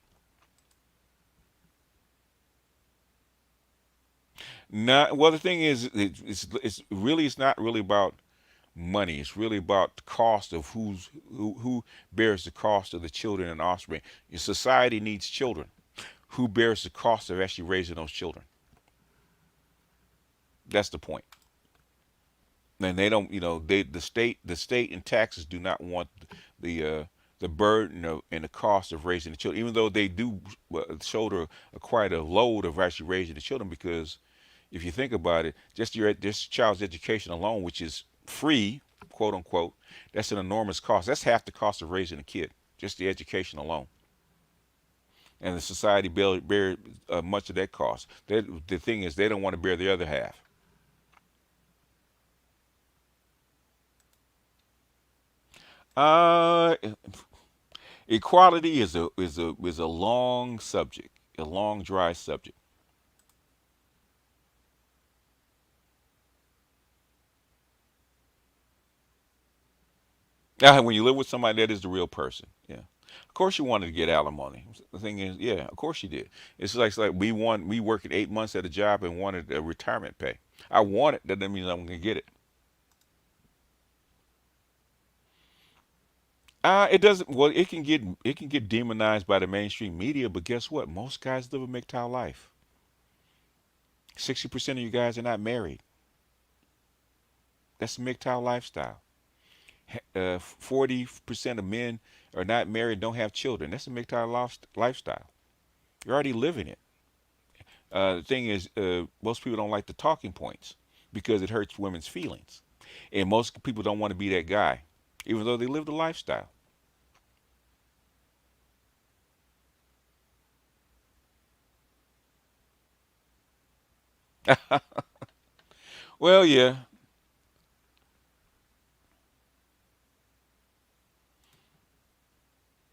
Not well. The thing is, it's not really about money. It's really about the cost of who bears the cost of the children and offspring. Your society needs children. Who bears the cost of actually raising those children? That's the point. And they don't, the state and taxes do not want the burden and the cost of raising the children, even though they do shoulder quite a load of actually raising the children because, If you think about it, just your this child's education alone, which is free, quote unquote, that's an enormous cost. That's half the cost of raising a kid, just the education alone. And the society bear much of that cost. The thing is, they don't want to bear the other half. Uh, Equality is a long subject, a long dry subject. When you live with somebody that is the real person, yeah. Of course you wanted to get alimony. The thing is, yeah, of course you did. It's like we worked 8 months at a job and wanted a retirement pay. I want it. That doesn't mean I'm gonna get it. It doesn't. Well, it can get demonized by the mainstream media, but guess what? Most guys live a MGTOW life. 60% of you guys are not married. That's the MGTOW lifestyle. 40% of men are not married, don't have children. That's the MGTOW lifestyle. You're already living it. The thing is, most people don't like the talking points because it hurts women's feelings, and most people don't want to be that guy, even though they live the lifestyle. Well, yeah.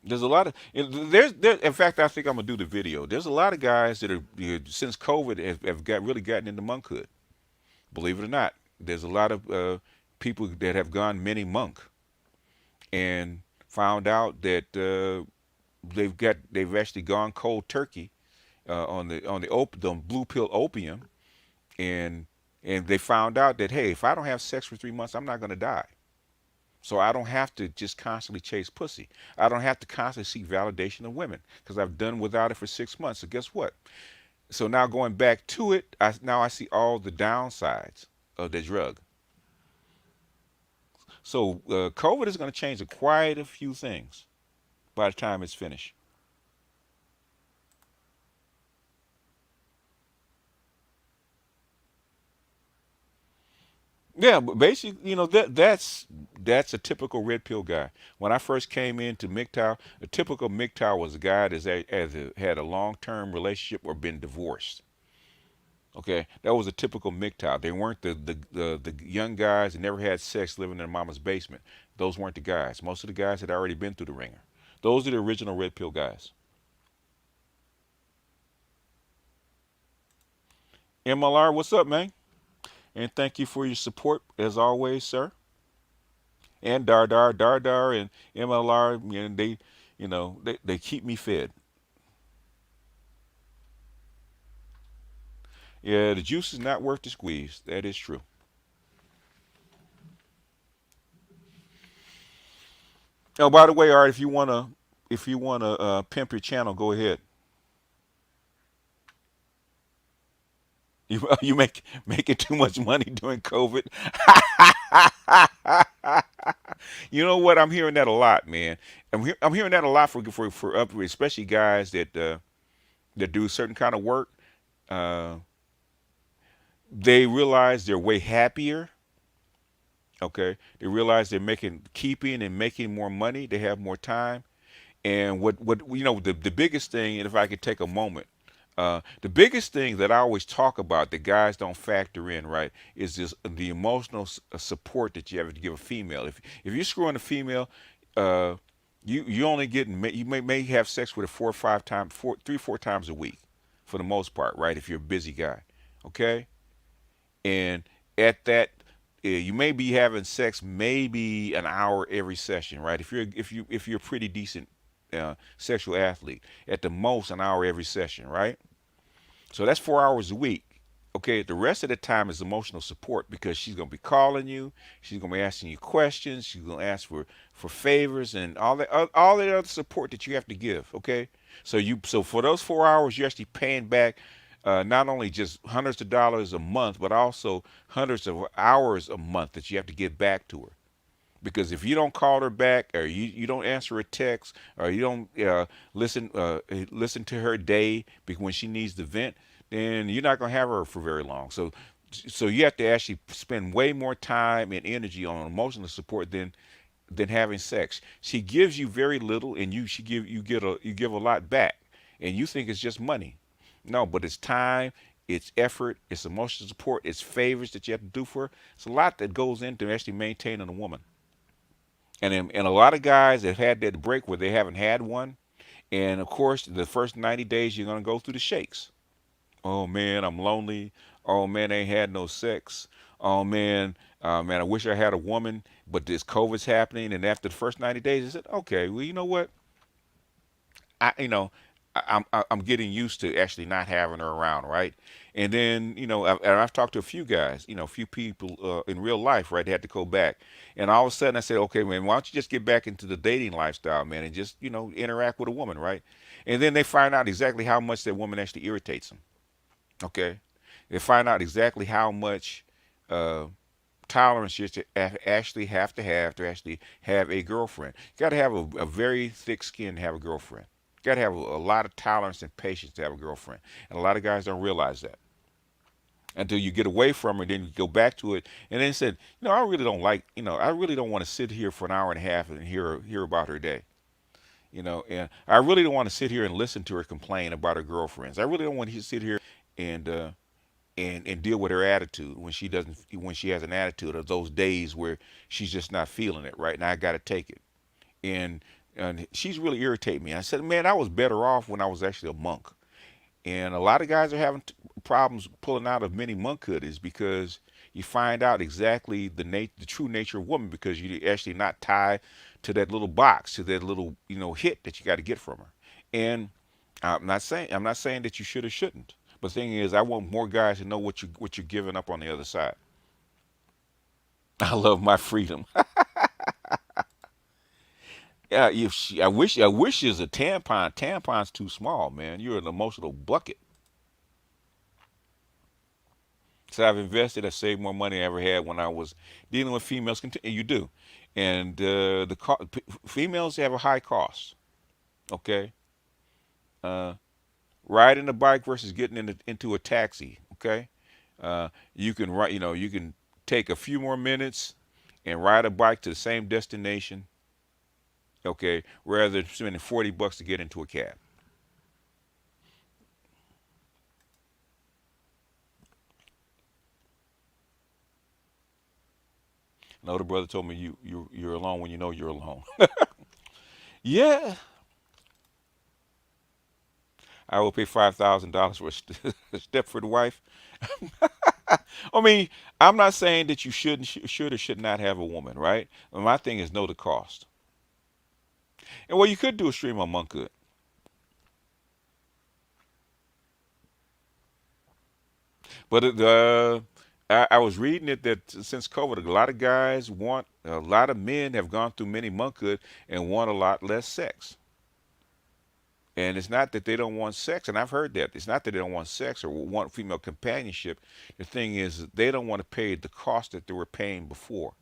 There's a lot of in fact, I think I'm gonna do the video. There's a lot of guys that are, since COVID, have really gotten into monkhood. Believe it or not, there's a lot of people that have gone mini monk and found out that they've actually gone cold turkey the blue pill opium, and they found out that, hey, if I don't have sex for 3 months, I'm not gonna die. So I don't have to just constantly chase pussy. I don't have to constantly seek validation of women because I've done without it for 6 months. So guess what? So now going back to it, now I see all the downsides of the drug. So COVID is going to change quite a few things by the time it's finished. Yeah, but basically, that's a typical red pill guy. When I first came into MGTOW, a typical MGTOW was a guy had a long term relationship or been divorced. Okay, that was a typical MGTOW. They weren't the young guys that never had sex living in their mama's basement. Those weren't the guys. Most of the guys had already been through the ringer. Those are the original red pill guys. MLR, what's up, man? And thank you for your support as always, sir. And Dar and MLR, they keep me fed. Yeah, the juice is not worth the squeeze. That is true. Oh, by the way, Art, if you wanna pimp your channel, go ahead. You making too much money during COVID. You know what? I'm hearing that a lot, man. I'm hearing that a lot for especially guys that do certain kind of work. Uh, they realize they're way happier. Okay, they realize they're making keeping and making more money. They have more time. And the biggest thing, and if I could take a moment, the biggest thing that I always talk about that guys don't factor in, right, is this the emotional support that you have to give a female. If you're screwing a female, uh, you only you may have sex with her 4 or 5 times, 3 4 times a week, for the most part, right? If you're a busy guy, okay, and at that, you may be having sex maybe an hour every session, right? If you're a pretty decent sexual athlete, at the most an hour every session, right? So that's 4 hours a week. Okay, the rest of the time is emotional support because she's gonna be calling you, she's gonna be asking you questions, she's gonna ask for favors and all that other support that you have to give. Okay, so for those 4 hours, you're actually paying back not only just hundreds of dollars a month, but also hundreds of hours a month that you have to give back to her. Because if you don't call her back, or you don't answer a text, or you don't listen to her day when she needs to vent, then you're not going to have her for very long. So you have to actually spend way more time and energy on emotional support than having sex. She gives you very little, and you give a lot back, and you think it's just money. No, but it's time, it's effort, it's emotional support, it's favors that you have to do for her. It's a lot that goes into actually maintaining a woman. And a lot of guys have had that break where they haven't had one, and of course, the first 90 days you're gonna go through the shakes. Oh man, I'm lonely. Oh man, I ain't had no sex. Oh man, man, I wish I had a woman, but this COVID's happening. And after the first 90 days, I said, okay, well, you know what? I, you know, I'm getting used to actually not having her around, right? And then, and I've talked to a few guys, a few people in real life, right? They had to go back, and all of a sudden I said, okay, man, why don't you just get back into the dating lifestyle, man, and just, interact with a woman, right? And then they find out exactly how much that woman actually irritates them. Okay, they find out exactly how much uh, tolerance you actually have to actually have a girlfriend. You got to have a very thick skin to have a girlfriend. You got to have a lot of tolerance and patience to have a girlfriend. And a lot of guys don't realize that until you get away from her, then you go back to it, and then said, I really don't like, I really don't want to sit here for an hour and a half and hear about her day. And I really don't want to sit here and listen to her complain about her girlfriends. I really don't want to sit here and and deal with her attitude when she has an attitude of those days where she's just not feeling it right now. I got to take it, and she's really irritating me. I said, man, I was better off when I was actually a monk. And a lot of guys are having problems pulling out of many monkhood is because you find out exactly the true nature of woman, because you actually not tied to that little box, to that little hit that you got to get from her. And I'm not saying that you should or shouldn't. But the thing is, I want more guys to know what you're giving up on the other side. I love my freedom. Yeah, I wish is a tampon. Tampon's too small, man. You're an emotional bucket. So I've invested. I saved more money than I ever had when I was dealing with females. You do, and females have a high cost. Okay, uh, riding a bike versus getting into a taxi. Okay, you can ride. You can take a few more minutes and ride a bike to the same destination. Okay, rather than spending $40 to get into a cab. Another brother told me you're alone when you know you're alone. Yeah, I will pay $5,000 for a Stepford wife. I mean, I'm not saying that you should or should not have a woman, right? My thing is know the cost. And what you could do is stream on Monkhood. But I was reading it that since COVID, a lot of men have gone through many monkhood and want a lot less sex. And it's not that they don't want sex, and I've heard that. It's not that they don't want sex or want female companionship. The thing is, they don't want to pay the cost that they were paying before.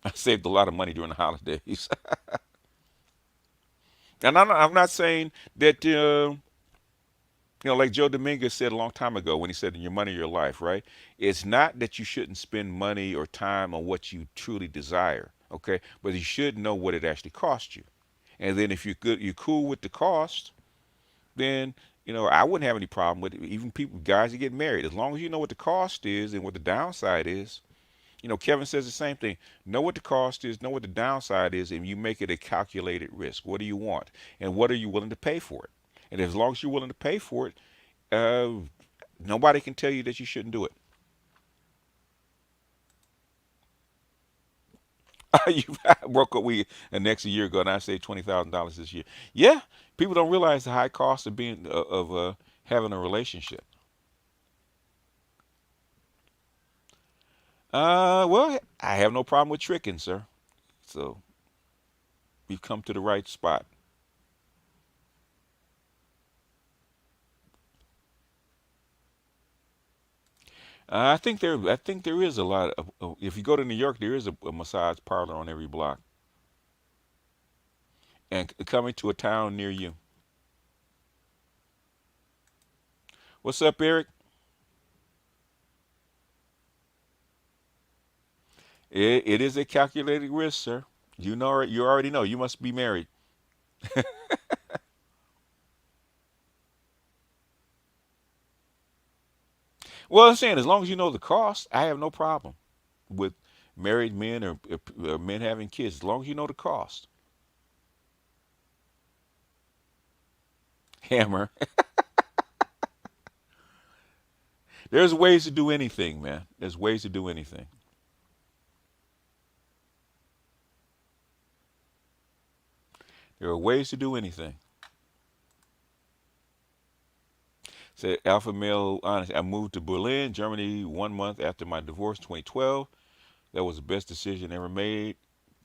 I saved a lot of money during the holidays. And I'm not saying that, like Joe Dominguez said a long time ago when he said, "In your money, your life," right? It's not that you shouldn't spend money or time on what you truly desire, okay? But you should know what it actually costs you. And then if you're cool with the cost, then I wouldn't have any problem with it. Even people, guys that get married, as long as you know what the cost is and what the downside is. Kevin says the same thing. Know what the cost is, know what the downside is, and you make it a calculated risk. What do you want, and what are you willing to pay for it? And as long as you're willing to pay for it, uh, nobody can tell you that you shouldn't do it. You broke up with an ex a year ago, and I saved $20,000 this year. Yeah, people don't realize the high cost of being of having a relationship. Well, I have no problem with tricking, sir. So you've come to the right spot. I think there is a lot of. If you go to New York, there is a massage parlor on every block. and coming to a town near you. What's up, Eric? It is a calculated risk, sir. You know it. You already know. You must be married. Well, I'm saying as long as you know the cost, I have no problem with married men or men having kids. As long as you know the cost. Hammer. There's ways to do anything, man. There's ways to do anything. There are ways to do anything. Said Alpha Male Honest. I moved to Berlin, Germany 1 month after my divorce, 2012. That was the best decision ever made.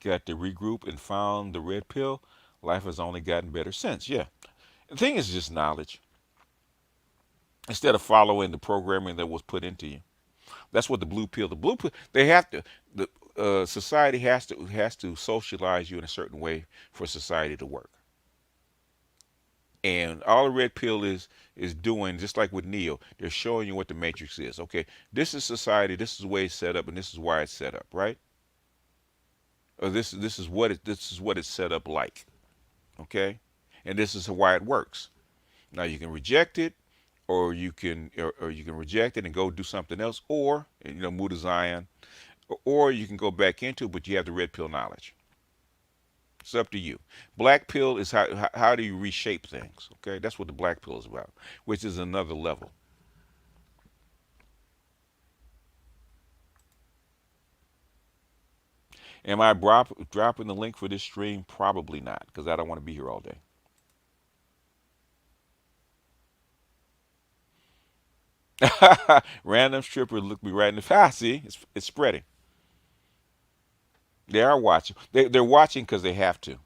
Got to regroup and found the red pill. Life has only gotten better since. Yeah. The thing is just knowledge. Instead of following the programming that was put into you. That's what the blue pill, they have to, the society has to socialize you in a certain way for society to work. And all the red pill is doing, just like with Neo, they're showing you what the matrix is. Okay, this is society, this is the way it's set up, and this is why it's set up, right? Or this is what it's set up like. Okay, and this is why it works. Now you can reject it, or you can reject it and go do something else, or move to Zion, or you can go back into it, but you have the red pill knowledge. It's up to you. Black pill is how do you reshape things? Okay, that's what the black pill is about, which is another level. Am I dropping the link for this stream? Probably not, because I don't want to be here all day. Random stripper look me right in the face. See, it's spreading. They are watching. They're watching because they have to.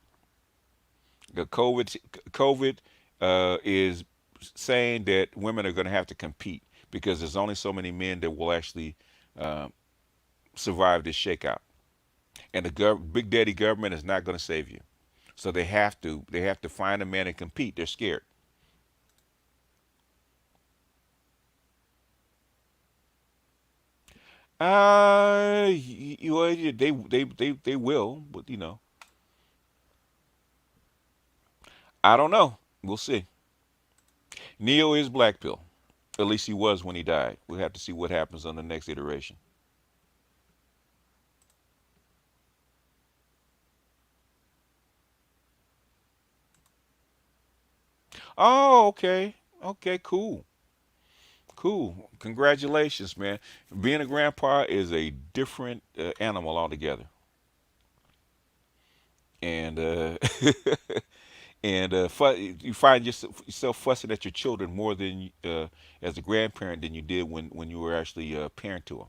The COVID is saying that women are going to have to compete because there's only so many men that will actually uh, survive this shakeout, and the big daddy government is not going to save you. So they have to find a man and compete. They're scared. They will, but I don't know. We'll see. Neo is black pill. At least he was when he died. We'll have to see what happens on the next iteration. Oh, okay. Okay, cool. Cool. Congratulations, man. Being a grandpa is a different animal altogether. And you find yourself fussing at your children more than as a grandparent than you did when you were actually a parent to them.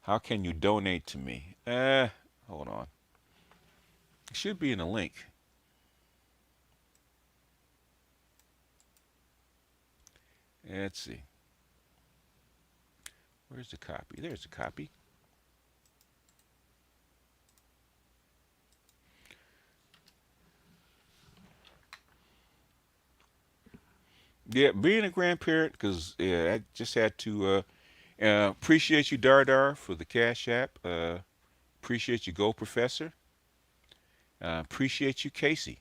How can you donate to me? Hold on. It should be in the link. Let's see. Where's the copy? There's the copy. Yeah, being a grandparent, because yeah, I just had to appreciate you, Dardar, for the Cash App. Appreciate you, Go Professor. Appreciate you, Casey.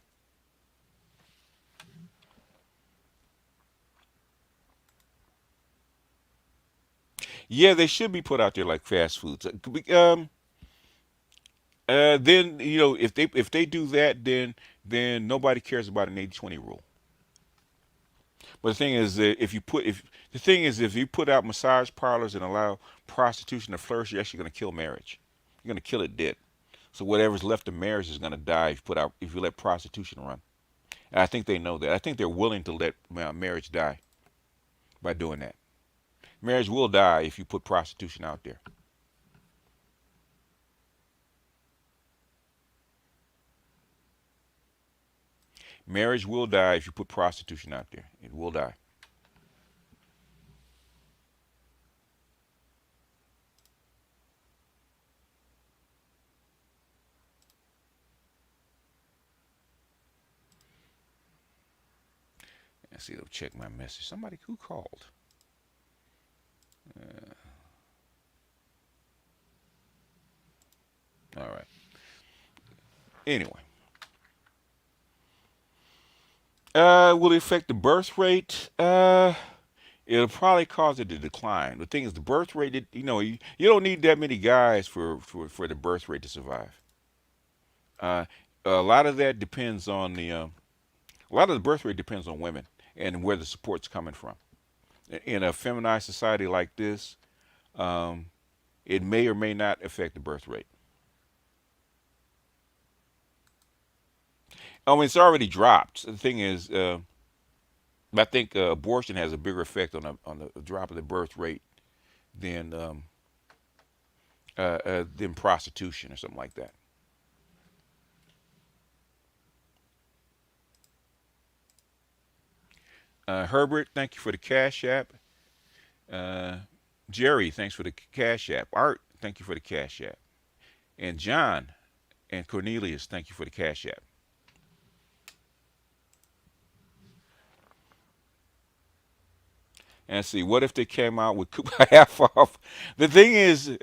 Yeah, they should be put out there like fast foods. Then if they do that, then nobody cares about an 80-20 rule. But the thing is that if you put out massage parlors and allow prostitution to flourish, you're actually going to kill marriage. You're going to kill it dead. So whatever's left of marriage is going to die if you let prostitution run. And I think they know that. I think they're willing to let marriage die by doing that. Marriage will die if you put prostitution out there. Marriage will die if you put prostitution out there. It will die. Let's see. Let's check my message. Somebody who called. Uh, all right. Anyway, will it affect the birth rate? It'll probably cause it to decline. The thing is, the birth rate. You don't need that many guys for the birth rate to survive. Uh, a lot of that depends on a lot of the birth rate depends on women and where the support's coming from. In a feminized society like this, um, it may or may not affect the birth rate. I mean, it's already dropped. The thing is, I think abortion has a bigger effect on the drop of the birth rate than than prostitution or something like that. Herbert, thank you for the cash app. Uh, Jerry, thanks for the cash app. Art, thank you for the cash app. And John and Cornelius, thank you for the cash app. And see, what if they came out with half off? The thing is,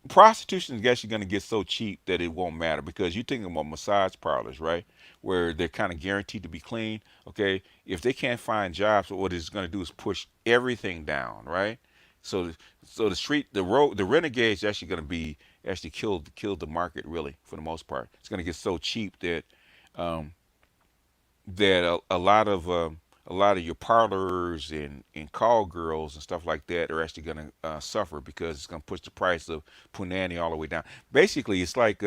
prostitution is actually going to get so cheap that it won't matter because you're thinking about massage parlors, right? Where they're kind of guaranteed to be clean. Okay, if they can't find jobs, what it's going to do is push everything down, right? So, so the street, the road, the renegades actually going to be actually killed the market really for the most part. It's going to get so cheap that um, a lot of your parlors and call girls and stuff like that are actually going to suffer because it's going to push the price of punani all the way down. Basically, it's like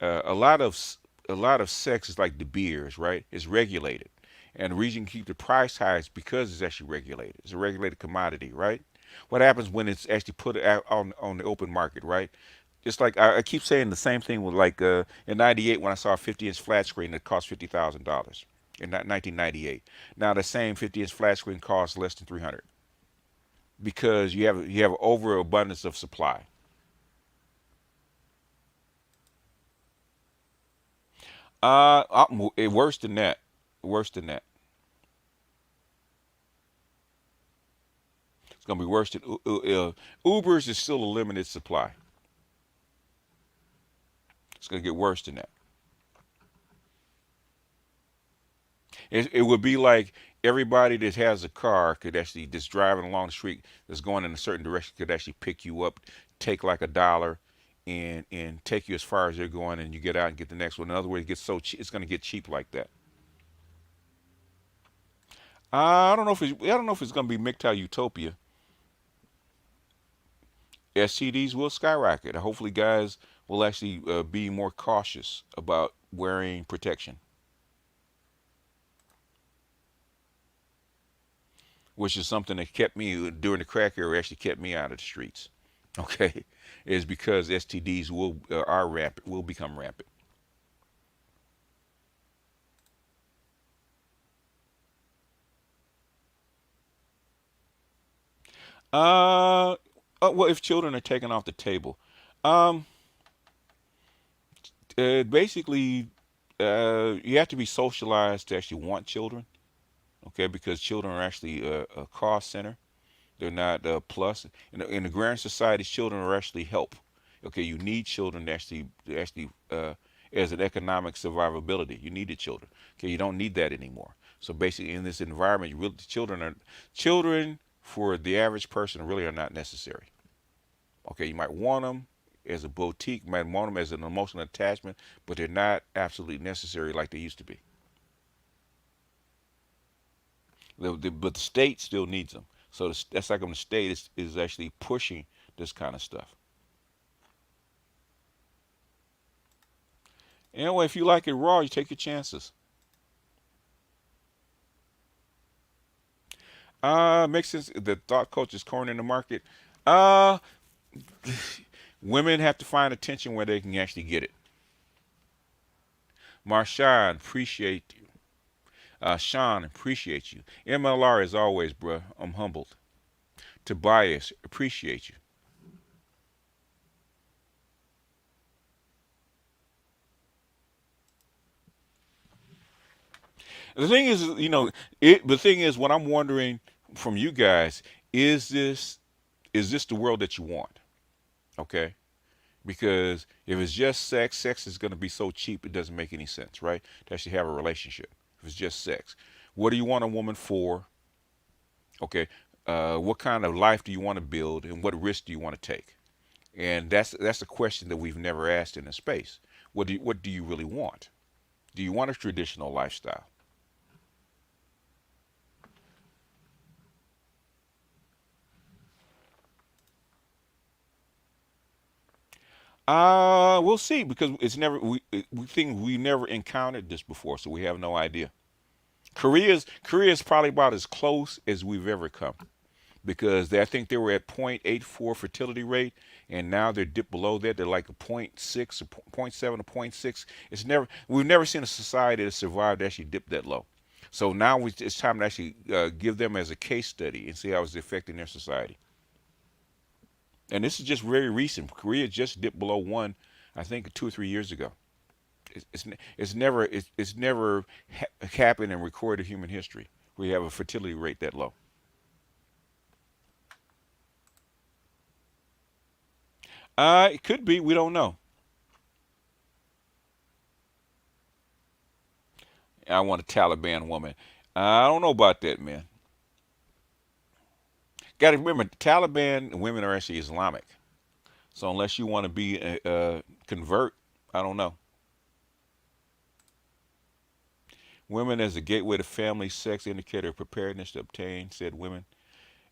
a lot of a lot of sex is like De Beers, right? It's regulated, and the reason you keep the price high is because it's actually regulated. It's a regulated commodity, right? What happens when it's actually put out on the open market, right? It's like I keep saying the same thing with like in '98 when I saw a 50-inch flat screen that cost $50,000 in 1998. Now the same 50-inch flat screen costs less than 300 because you have overabundance of supply. Worse than that. Worse than that. It's gonna be worse than Uber's is still a limited supply. It's gonna get worse than that. It would be like everybody that has a car could actually just driving along the street that's going in a certain direction could actually pick you up, take like $1, and take you as far as they're going, and you get out and get the next one. In other words, it gets so cheap, it's going to get cheap like that. I don't know if it's going to be MGTOW utopia. STDs will skyrocket. Hopefully, guys will actually be more cautious about wearing protection, which is something that kept me during the crack era. Actually, kept me out of the streets. Okay, is because STDs will are rampant, will become rampant. Uh, well, if children are taken off the table, um, basically, you have to be socialized to actually want children. Okay, because children are actually a cost center. They're not plus. In the grand society, children are actually help. Okay, you need children to actually as an economic survivability. You needed children. Okay, you don't need that anymore. So basically, in this environment, children for the average person really are not necessary. Okay, you might want them as a boutique, you might want them as an emotional attachment, but they're not absolutely necessary like they used to be. But the state still needs them. So that's like when the state is actually pushing this kind of stuff. Anyway, if you like it raw, you take your chances. Makes sense. The thought coach is cornering the market. Uh, Women have to find attention where they can actually get it. Marshawn, appreciate you. Sean, appreciate you. MLR as always, bruh. I'm humbled. Tobias, appreciate you. The thing is, the thing is, what I'm wondering from you guys is this the world that you want? Okay, because if it's just sex, sex is going to be so cheap it doesn't make any sense, right? To actually have a relationship. If it's just sex, what do you want a woman for? Okay, what kind of life do you want to build, and what risk do you want to take? And that's a question that we've never asked in this space. What do you really want? Do you want a traditional lifestyle? We'll see because it's never we think we never encountered this before, so we have no idea. Korea's probably about as close as we've ever come because I think they were at 0.84 fertility rate, and now they're dipped below that. They're like a point 0.6 or point 0.7 or point 0.6. We've never seen a society that survived to actually dip that low. So now it's time to actually give them as a case study and see how it's affecting their society. And this is just very recent. Korea just dipped below one, I think, 2 or 3 years ago. It's never happened in recorded human history where you have a fertility rate that low. It could be. We don't know. I want a Taliban woman. I don't know about that, man. Got to remember, Taliban women are actually Islamic. So unless you want to be a convert, I don't know. Women as a gateway to family, sex indicator of preparedness to obtain said women.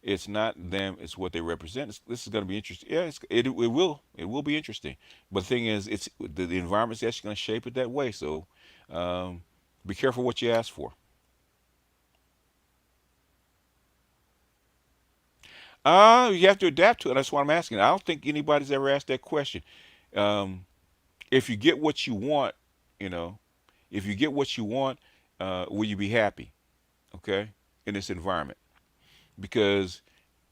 It's not them; it's what they represent. This is going to be interesting. Yeah, it will be interesting. But the thing is, it's the environment's actually going to shape it that way. So um, be careful what you ask for. You have to adapt to it. That's what I'm asking. I don't think anybody's ever asked that question. Um, if you get what you want, you know, if you get what you want, will you be happy? Okay, in this environment, because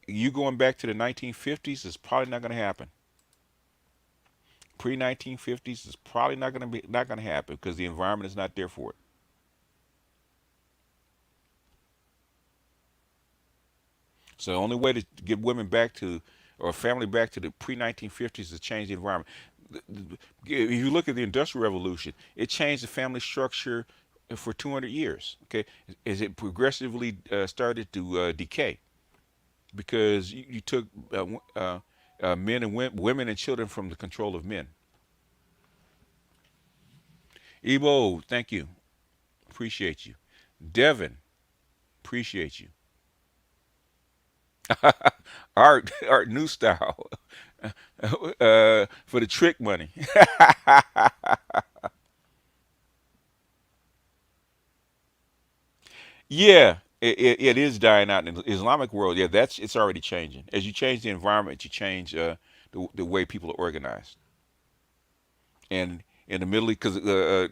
you going back to the 1950s is probably not going to happen. Pre 1950s is probably not going to happen because the environment is not there for it. So the only way to get women back to or family back to the pre 1950s is to change the environment. If you look at the Industrial Revolution, it changed the family structure for 200 years. Okay, as it progressively started to decay because you took men and women and children from the control of men. Ebo, thank you, appreciate you. Devin, appreciate you. Art new style for the trick money. Yeah, it is dying out in the Islamic world. Yeah, it's already changing. As you change the environment, you change the way people are organized. And in the Middle East, because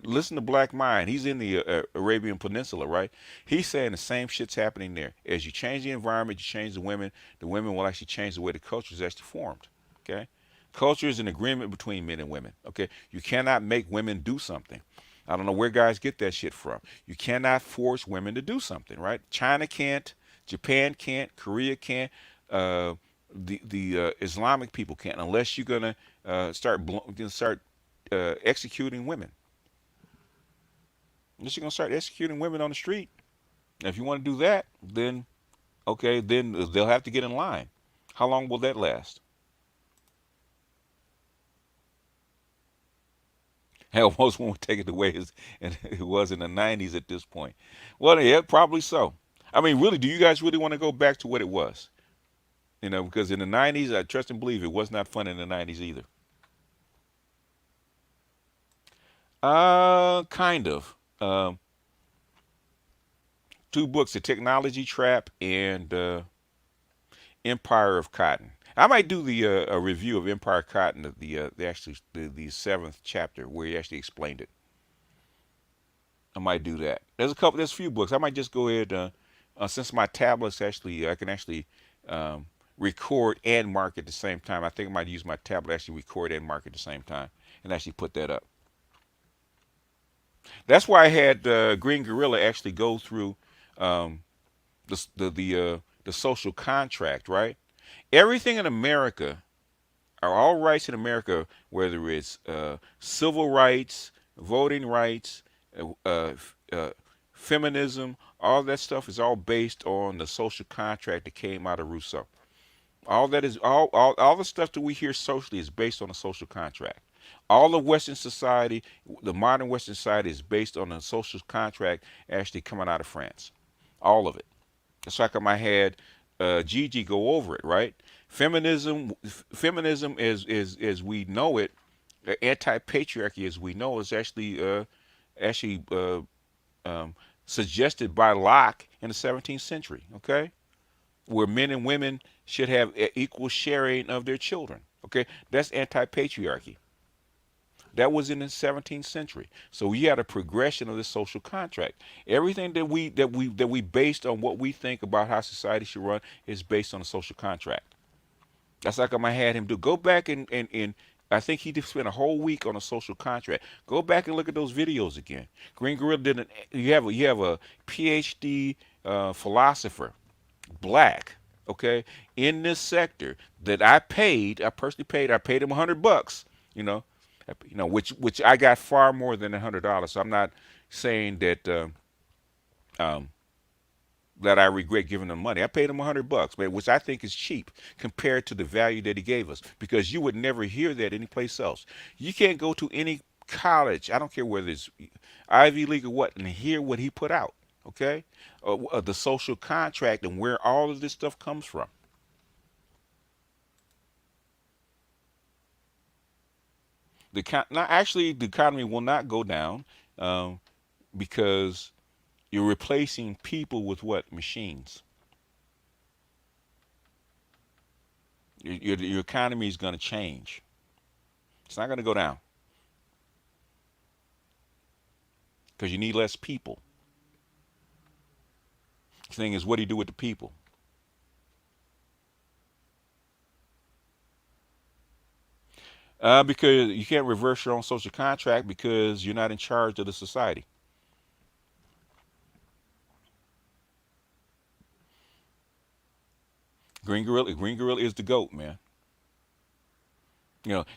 listen to Black Mind, he's in the Arabian Peninsula, right? He's saying the same shit's happening there. As you change the environment, you change the women will actually change the way the culture is actually formed. Okay, culture is an agreement between men and women. Okay, you cannot make women do something. I don't know where guys get that shit from. You cannot force women to do something, right? China can't, Japan can't, Korea can't, uh, the Islamic people can't, unless you're gonna start executing women. Unless you're gonna start executing women on the street. Now, if you want to do that, then okay, then they'll have to get in line. How long will that last? Hell, most women would take it the way it was in the '90s at this point. Well, yeah, probably so. I mean, really, do you guys really want to go back to what it was? Because in the '90s, I trust and believe it was not fun in the '90s either. Kind of. Two books: The Technology Trap and Empire of Cotton. I might do a review of Empire of Cotton, the seventh chapter where he actually explained it. I might do that. There's a few books. I might just go ahead, since my tablets actually, I can actually um, record and mark at the same time. I think I might use my tablet to actually record and mark at the same time and actually put that up. That's why I had Green Gorilla actually go through um, the social contract, right? Everything in America, or all rights in America, whether it's civil rights, voting rights, feminism, all that stuff is all based on the social contract that came out of Rousseau. All that is all the stuff that we hear socially is based on a social contract. All of Western society, the modern Western society, is based on a social contract actually coming out of France. All of it. It's like I had Gigi go over it, right? Feminism is we know it. Anti-patriarchy, as we know, is actually um, suggested by Locke in the 17th century. Okay, where men and women should have equal sharing of their children. Okay, that's anti-patriarchy. That was in the 17th century. So we had a progression of the social contract. Everything that we based on what we think about how society should run is based on a social contract. That's like I had him do. Go back and I think he did spend a whole week on a social contract. Go back and look at those videos again. Green Gorilla did an. You have a PhD philosopher, black, okay, in this sector that I personally paid. I paid him $100. You know, which I got far more than $100. So I'm not saying um, that I regret giving him money. I paid him $100, man, which I think is cheap compared to the value that he gave us, because you would never hear that anyplace else. You can't go to any college, I don't care whether it's Ivy League or what, and hear what he put out. Okay, the social contract and where all of this stuff comes from. Not actually, the economy will not go down um, because you're replacing people with what, machines. Your economy is going to change. It's not going to go down because you need less people. The thing is, what do you do with the people? Because you can't reverse your own social contract because you're not in charge of the society. Green Gorilla is the goat, man.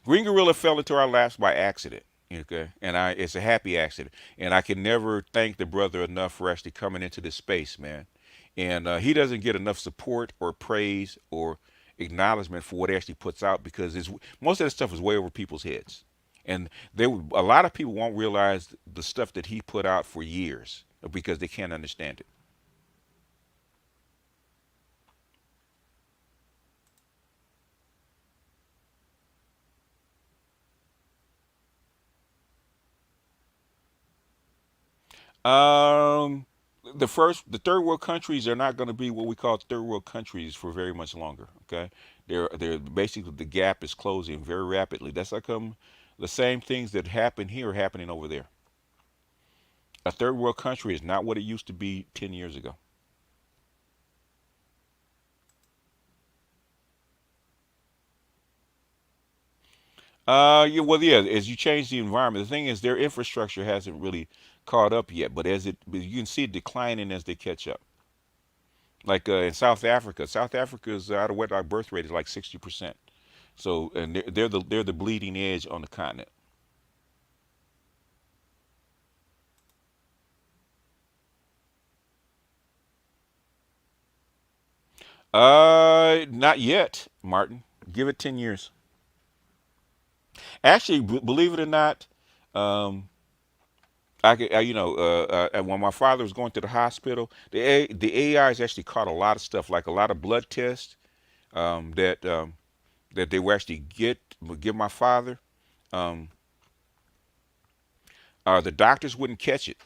Green Gorilla fell into our laps by accident. Okay, and it's a happy accident, and I can never thank the brother enough for actually coming into this space, man. And he doesn't get enough support or praise or acknowledgement for what he actually puts out, because most of that stuff is way over people's heads, and a lot of people won't realize the stuff that he put out for years because they can't understand it. Um, the third world countries are not going to be what we call third world countries for very much longer. Okay, they're basically, the gap is closing very rapidly. That's how come the same things that happen here are happening over there. A third world country is not what it used to be 10 years ago. Yeah, well, yeah. As you change the environment, the thing is, their infrastructure hasn't really caught up yet. But you can see it declining as they catch up. Like in South Africa's out of wedlock birth rate is like 60%. So, and they're the bleeding edge on the continent. Not yet, Martin. Give it 10 years. Actually, believe it or not, um, when my father was going to the hospital, the AI has actually caught a lot of stuff, like a lot of blood tests that they will actually give my father. Um, the doctors wouldn't catch it,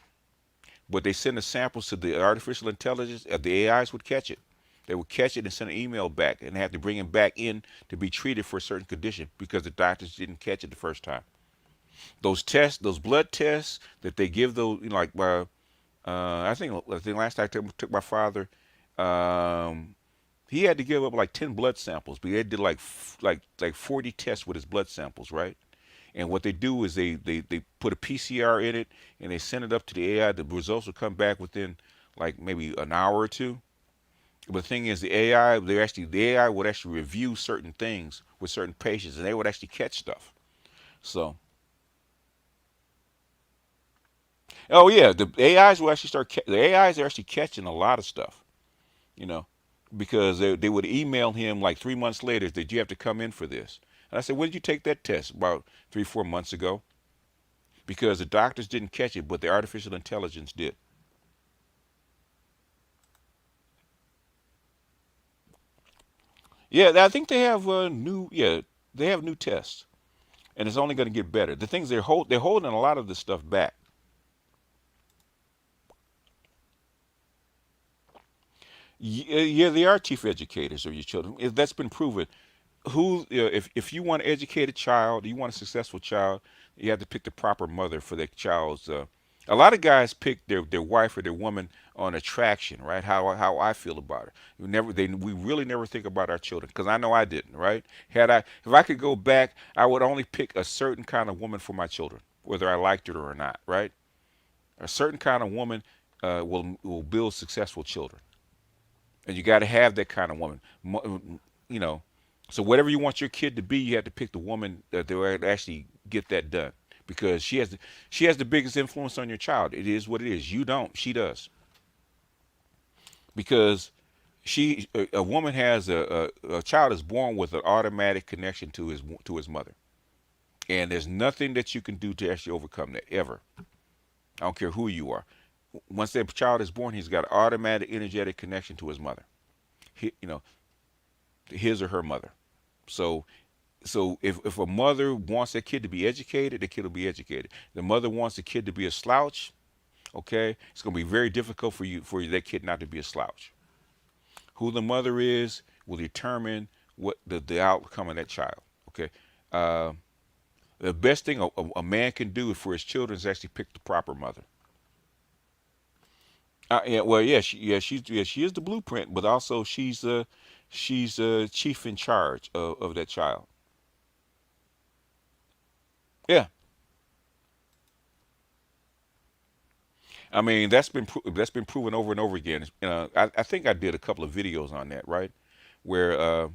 but they send the samples to the artificial intelligence. The AIs would catch it. They would catch it and send an email back, and have to bring him back in to be treated for a certain condition because the doctors didn't catch it the first time. Those tests, those blood tests that they give those, like I think last time I took my father, um, he had to give up like 10 blood samples, but they did like 40 tests with his blood samples, right? And what they do is they put a PCR in it and they send it up to the AI. The results will come back within like maybe an hour or two. But the thing is, the AI would actually review certain things with certain patients, and they would actually catch stuff. So, oh yeah, the AIs are actually catching a lot of stuff, you know, because they would email him like 3 months later that you have to come in for this. And I said, when did you take that test? About 3, 4 months ago, because the doctors didn't catch it, but the artificial intelligence did. Yeah, I think they have new. Yeah, they have new tests, and it's only going to get better. The things they're holding a lot of this stuff back. Yeah, they are chief educators of your children. That's been proven. If you want to educate a child, you want a successful child, you have to pick the proper mother for that child's. A lot of guys pick their wife or their woman on attraction, right? How I feel about her. We really never think about our children because I know I didn't, right? If I could go back, I would only pick a certain kind of woman for my children, whether I liked her or not, right? A certain kind of woman will build successful children, and you got to have that kind of woman. You know, so whatever you want your kid to be, you have to pick the woman that will actually get that done because she has the biggest influence on your child. It is what it is. You don't. She does because a woman has a child is born with an automatic connection to his mother, and there's nothing that you can do to actually overcome that ever. I don't care who you are. Once that child is born, he's got an automatic energetic connection to his mother. You know, his or her mother. So if a mother wants that kid to be educated, the kid will be educated. The mother wants the kid to be a slouch, okay? It's going to be very difficult for that kid not to be a slouch. Who the mother is will determine what the outcome of that child. Okay. Uh, the best thing a man can do for his children is actually pick the proper mother. Yeah, well, she is the blueprint, but also she's chief in charge of that child. Yeah, I mean that's been proven over and over again. I think I did a couple of videos on that, right? Where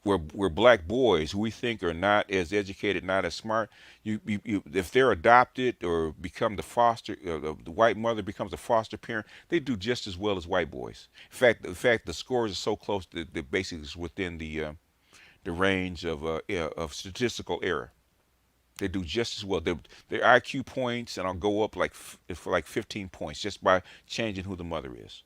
where black boys who we think are not as educated, not as smart, if they're adopted or become the foster, the white mother becomes a foster parent, they do just as well as white boys. In fact, the scores are so close that basically it's within the range of statistical error. They do just as well. Their IQ points and I'll go up for like 15 points just by changing who the mother is.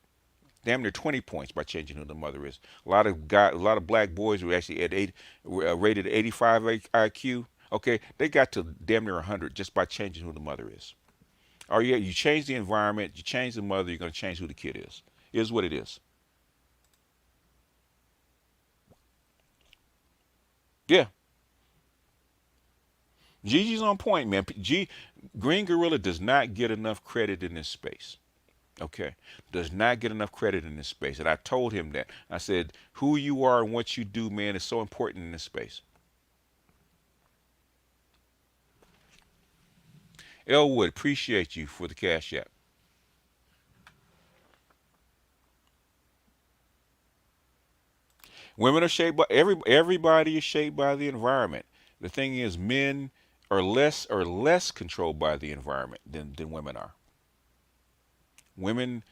Damn near 20 points by changing who the mother is. A lot of black boys were actually rated 85 IQ. Okay, they got to damn near 100 just by changing who the mother is. Oh yeah, you change the environment, you change the mother, you're gonna change who the kid is. Is what it is. Yeah, Gigi's on point, man. Green Gorilla does not get enough credit in this space. Okay, does not get enough credit in this space, and I told him that. I said, "Who you are and what you do, man, is so important in this space." Elwood, appreciate you for the cash app. Women are shaped by everybody is shaped by the environment. The thing is, men are less controlled by the environment than women are. Women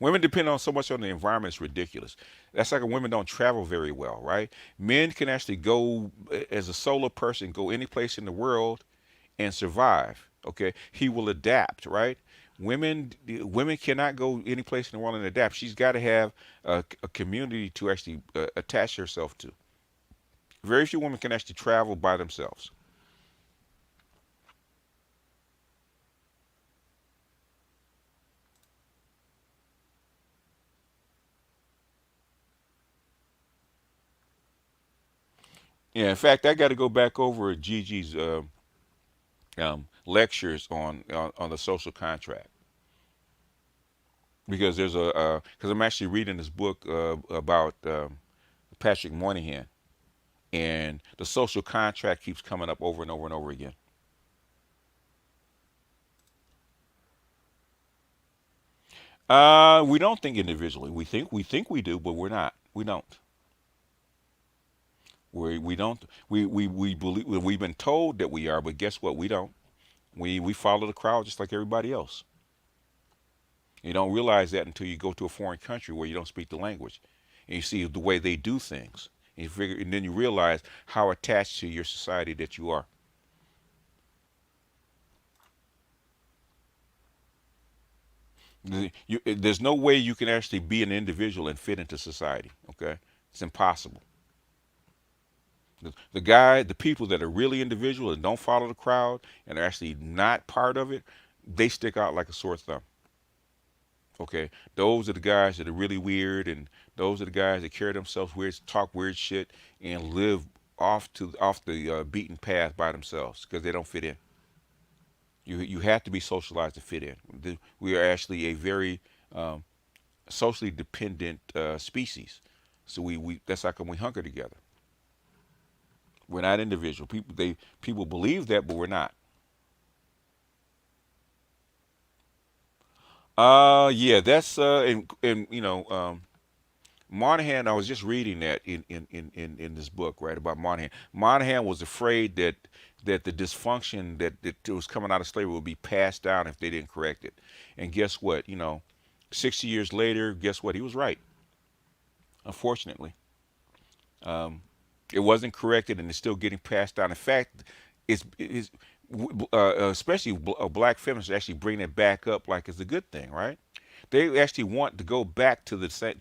women depend on so much on the environment. It's ridiculous. That's like women don't travel very well, right? Men can actually go as a solo person, go any place in the world and survive. Okay, he will adapt, right? Women cannot go any place in the world and adapt. She's got to have a community to actually attach herself to. Very few women can actually travel by themselves. Yeah, in fact, I got to go back over Gigi's lectures on the social contract because because I'm actually reading this book about Patrick Moynihan. and the social contract keeps coming up over and over and over again. We don't think individually. We think we do, but we're not. We don't. We don't. We believe we've been told that we are, but guess what? We don't. We follow the crowd just like everybody else. You don't realize that until you go to a foreign country where you don't speak the language, and you see the way they do things, and then you realize how attached to your society that you are. There's no way you can actually be an individual and fit into society. Okay, it's impossible. The people that are really individual and don't follow the crowd and are actually not part of it, they stick out like a sore thumb. Okay, those are the guys that are really weird, and those are the guys that carry themselves weird, talk weird shit, and live off the beaten path by themselves because they don't fit in. You have to be socialized to fit in. We are actually a very socially dependent species, so we that's how come we hunker together. We're not individual people. People believe that, but we're not. Yeah, that's and Monahan. I was just reading that in this book, right, about Monahan. Monahan was afraid that the dysfunction that was coming out of slavery would be passed down if they didn't correct it. And guess what? 60 years later, guess what? He was right. Unfortunately, um, it wasn't corrected, and it's still getting passed down. In fact, it's especially black feminists actually bring it back up like it's a good thing, right? They actually want to go back to the same,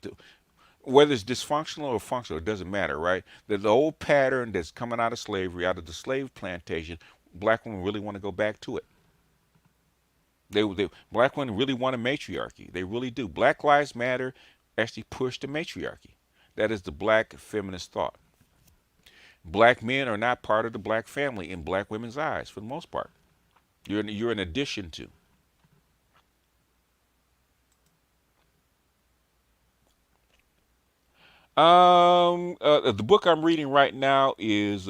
whether it's dysfunctional or functional, it doesn't matter, right? The old pattern that's coming out of slavery, out of the slave plantation, black women really want to go back to it. Black women really want a matriarchy. They really do. Black Lives Matter actually pushed the matriarchy. That is the black feminist thought. Black men are not part of the black family in black women's eyes for the most part. You're an addition to. The book I'm reading right now is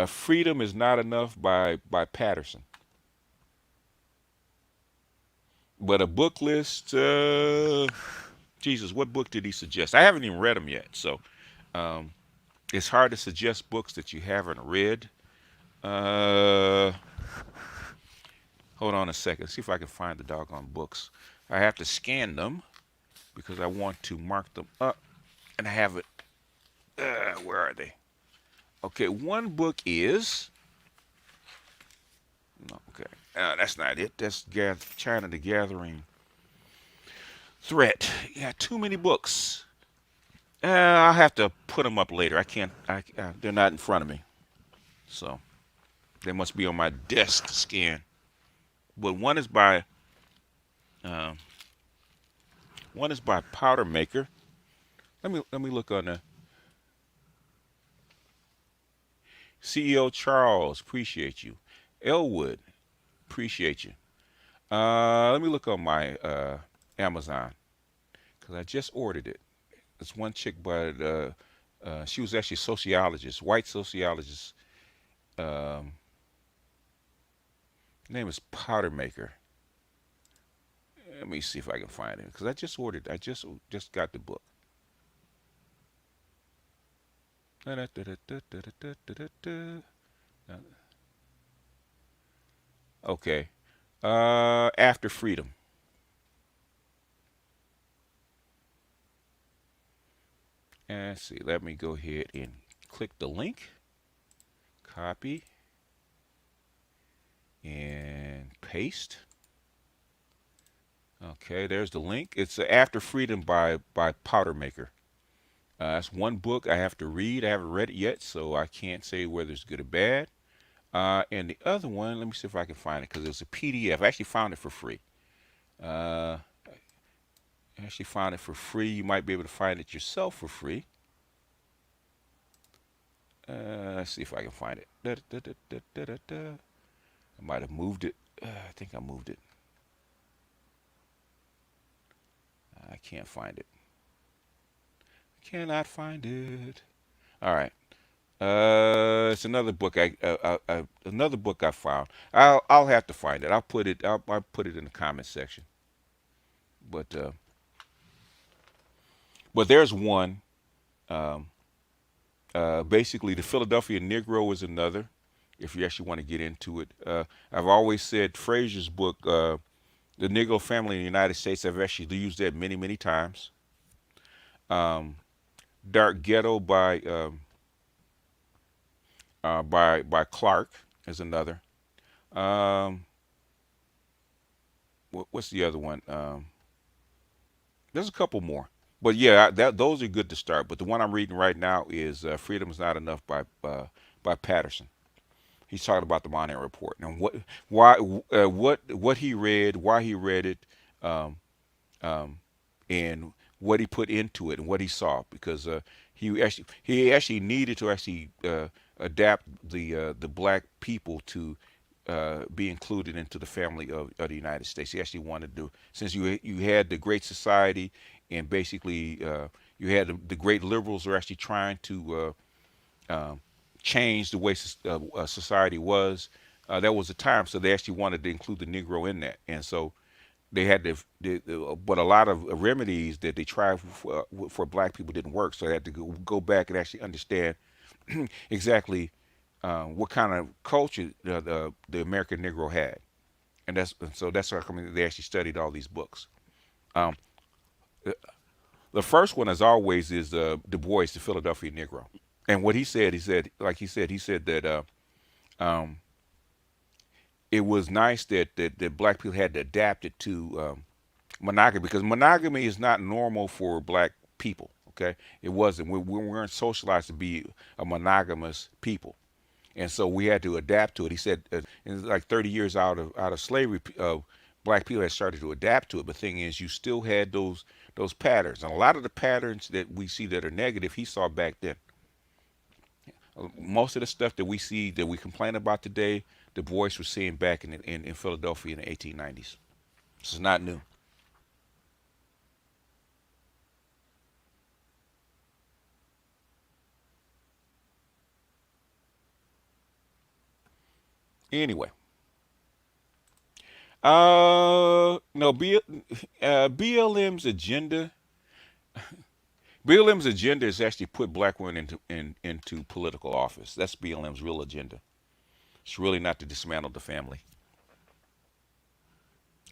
"Freedom Is Not Enough" by Patterson. But a book list, Jesus, what book did he suggest? I haven't even read them yet, so um, it's hard to suggest books that you haven't read. Uh, Hold on a second, see if I can find the doggone books. I have to scan them because I want to mark them up, and I have it. Where are they? Okay, one book is no, okay. That's not it. That's China the Gathering Threat. Yeah, too many books. I'll have to put them up later. I can't. They're not in front of me, so they must be on my desk to scan. But uh, one is by Powder Maker. Let me look on the CEO Charles. Appreciate you. Elwood. Appreciate you. Let me look on my Amazon because I just ordered it. It's one chick, but she was actually a sociologist, white sociologist. Um, Name is Powder Maker. Let me see if I can find it because I just ordered. I just got the book. Okay. After Freedom. And let's see. Let me go ahead and click the link. Copy and paste. Okay, there's the link. It's After Freedom by Powder Maker. That's one book I have to read. I haven't read it yet, so I can't say whether it's good or bad. And the other one, let me see if I can find it because it's a PDF. I actually found it for free. I actually found it for free. You might be able to find it yourself for free. Let's see if I can find it. I might have moved it. I think I moved it. I can't find it. Cannot find it. All right. It's another book. Another book I found. I'll have to find it. I'll put it in the comment section. But uh, but there's one. Um, Basically, the Philadelphia Negro is another. If you actually want to get into it, I've always said Frazier's book, "The Negro Family in the United States." I've actually used that many, many times. Um, Dark Ghetto by Clark is another. Um, what's the other one? There's a couple more, but yeah, those are good to start. But the one I'm reading right now is "Freedom Is Not Enough" by Patterson. He's talking about the Monet Report and why, what he read, why he read it, um, um, and what he put into it and what he saw. Because he actually needed to actually adapt the black people to be included into the family of the United States. He actually wanted to, since you had the Great Society and basically you had the great liberals are actually trying to change the way society was. That was the time, so they actually wanted to include the Negro in that, and so they had to. But a lot of remedies that they tried for black people didn't work, so they had to go back and actually understand exactly what kind of culture the American Negro had, and so that's how come they actually studied all these books. Um, the first one, as always, is Du Bois, the Philadelphia Negro, and what he said that. Um, it was nice that black people had to adapt it to monogamy, because monogamy is not normal for black people. Okay, it wasn't. We weren't socialized to be a monogamous people, and so we had to adapt to it. He said, in like 30 years out of slavery, black people had started to adapt to it. But the thing is, you still had those patterns, and a lot of the patterns that we see that are negative, he saw back then. Most of the stuff that we see that we complain about today, Du Bois was seeing back in Philadelphia in the 1890s. This is not new. Anyway, no, BLM's agenda. BLM's agenda is actually put black women into political office. That's BLM's real agenda. It's really not to dismantle the family.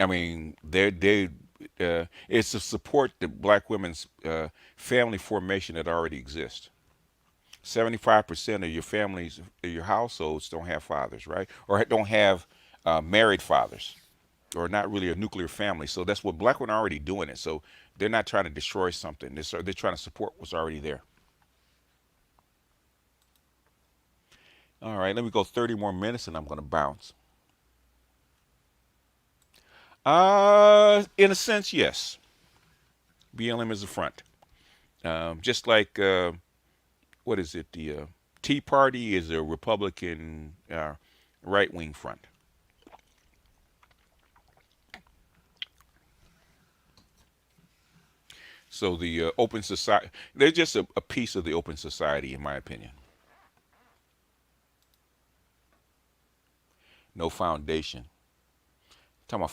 I mean, it's to support the black women's family formation that already exists. 75% of your families, your households don't have fathers, right? Or don't have married fathers, or not really a nuclear family. So that's what black women are already doing it. So they're not trying to destroy something. They're trying to support what's already there. All right, let me go 30 more minutes and I'm going to bounce. In a sense, yes. BLM is a front. Just like, what is it? The Tea Party is a Republican right wing front. So the open society, they're just a piece of the open society, in my opinion. No foundation. Talking about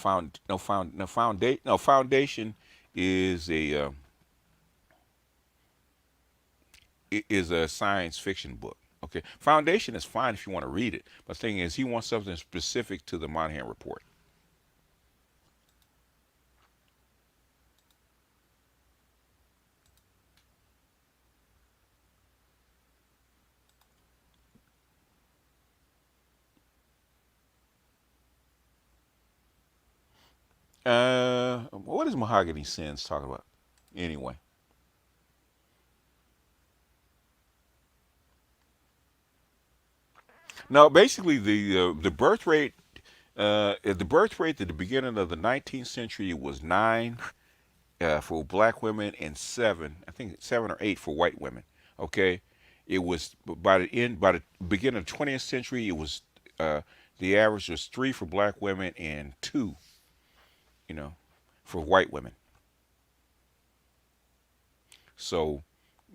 foundation is a science fiction book. Okay, foundation is fine if you want to read it, but the thing is, he wants something specific to the Monahan report. What is Mahogany Sins talking about? Anyway, now basically the birth rate at the beginning of the 19th century was 9 for black women and 7, I think 7 or 8 for white women. Okay, it was by the beginning of the 20th century, it was the average was 3 for black women and 2, you know, for white women. So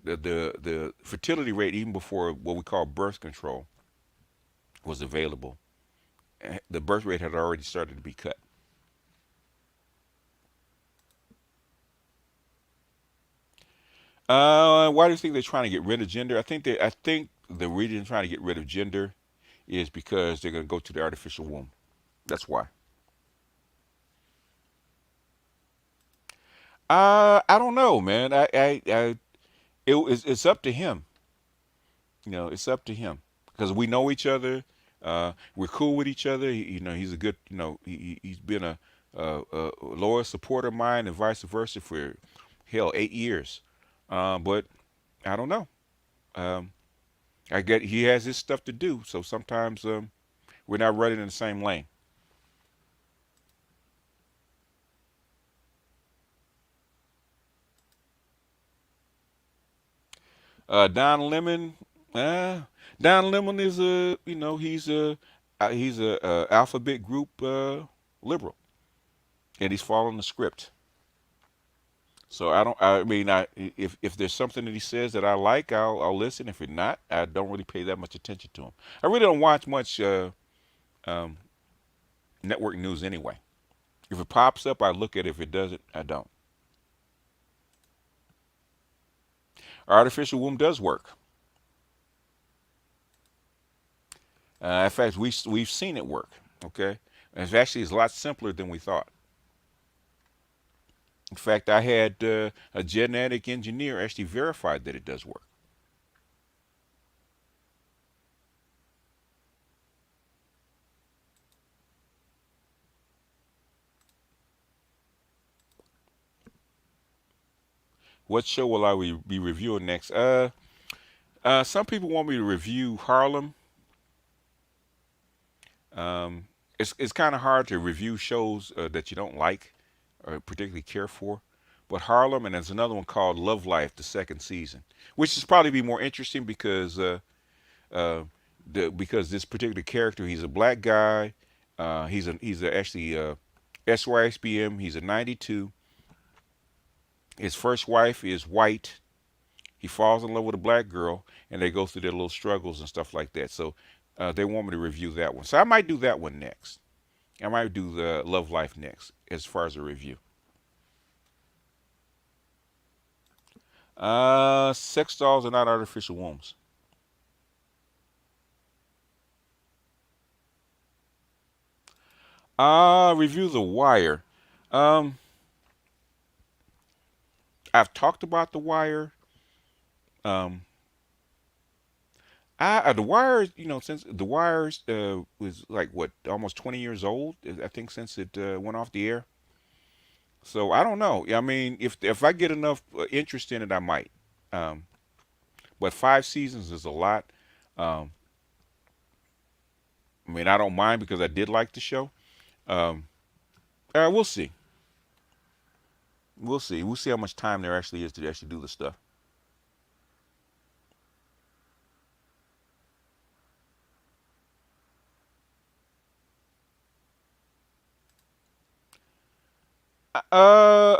the fertility rate even before what we call birth control was available, the birth rate had already started to be cut. Why do you think they're trying to get rid of gender? I think the reason they're trying to get rid of gender is because they're going to go to the artificial womb. That's why. I don't know, man. It's up to him. It's up to him because we know each other. We're cool with each other. He's a good. He's been a loyal supporter of mine and vice versa for hell 8 years. But I don't know. Um, I get he has his stuff to do, so sometimes we're not running in the same lane. Don Lemon, uh, Don Lemon is a he's a alphabet group liberal, and he's following the script. So I don't. I mean, if there's something that he says that I like, I'll listen. If it's not, I don't really pay that much attention to him. I really don't watch much um, network news anyway. If it pops up, I look at it. If it doesn't, I don't. Artificial womb does work. In fact, we've seen it work. Okay, and it's a lot simpler than we thought. In fact, I had a genetic engineer actually verify that it does work. What show will be reviewing next? Some people want me to review Harlem. It's kind of hard to review shows that you don't like or particularly care for. But Harlem, and there's another one called Love Life, the second season, which is probably be more interesting uh, because this particular character, he's a black guy. Actually SYSBM. He's a 92. His first wife is white. He falls in love with a black girl, and they go through their little struggles and stuff like that. So they want me to review that one. So I might do that one next. I might do the Love Life next, as far as a review. Sex dolls are not artificial wombs. Review The Wire. Um, I've talked about The Wire. Um, The Wire, since The Wire was like what, almost 20 years old, I think, since it went off the air. So I don't know. I mean, if I get enough interest in it, I might. Um, but 5 seasons is a lot. Um, I mean, I don't mind because I did like the show. Um, we'll see. We'll see. We'll see how much time there actually is to actually do the stuff.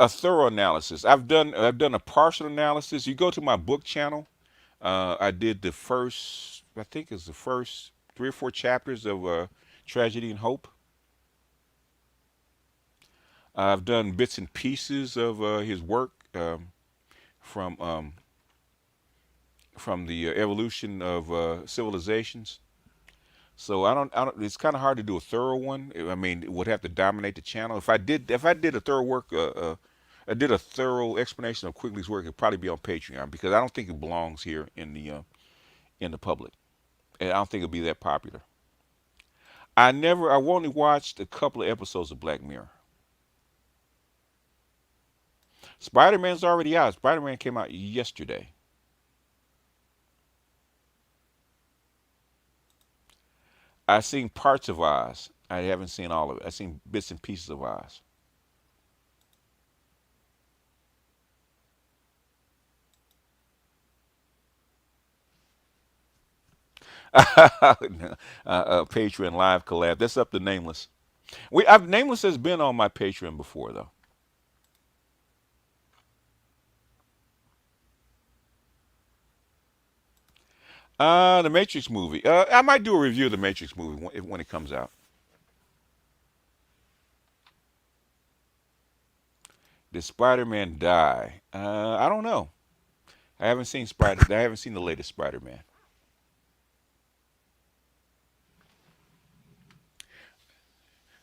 A thorough analysis. I've done a partial analysis. You go to my book channel. I did the first. I think it's the first 3 or 4 chapters of Tragedy and Hope. I've done bits and pieces of his work from um, from the evolution of civilizations. So I don't. It's kind of hard to do a thorough one. I mean, it would have to dominate the channel. If I did a thorough work, I did a thorough explanation of Quigley's work, it'd probably be on Patreon because I don't think it belongs here in the public, and I don't think it'll be that popular. I've only watched a couple of episodes of Black Mirror. Spider Man's already out. Spider Man came out yesterday. I've seen parts of Oz. I haven't seen all of it. I've seen bits and pieces of Oz. Patreon live collab. That's up to Nameless. Nameless has been on my Patreon before though. The Matrix movie. I might do a review of the Matrix movie when it comes out. Did Spider-Man die? I don't know. I haven't seen Spider. I haven't seen the latest Spider-Man.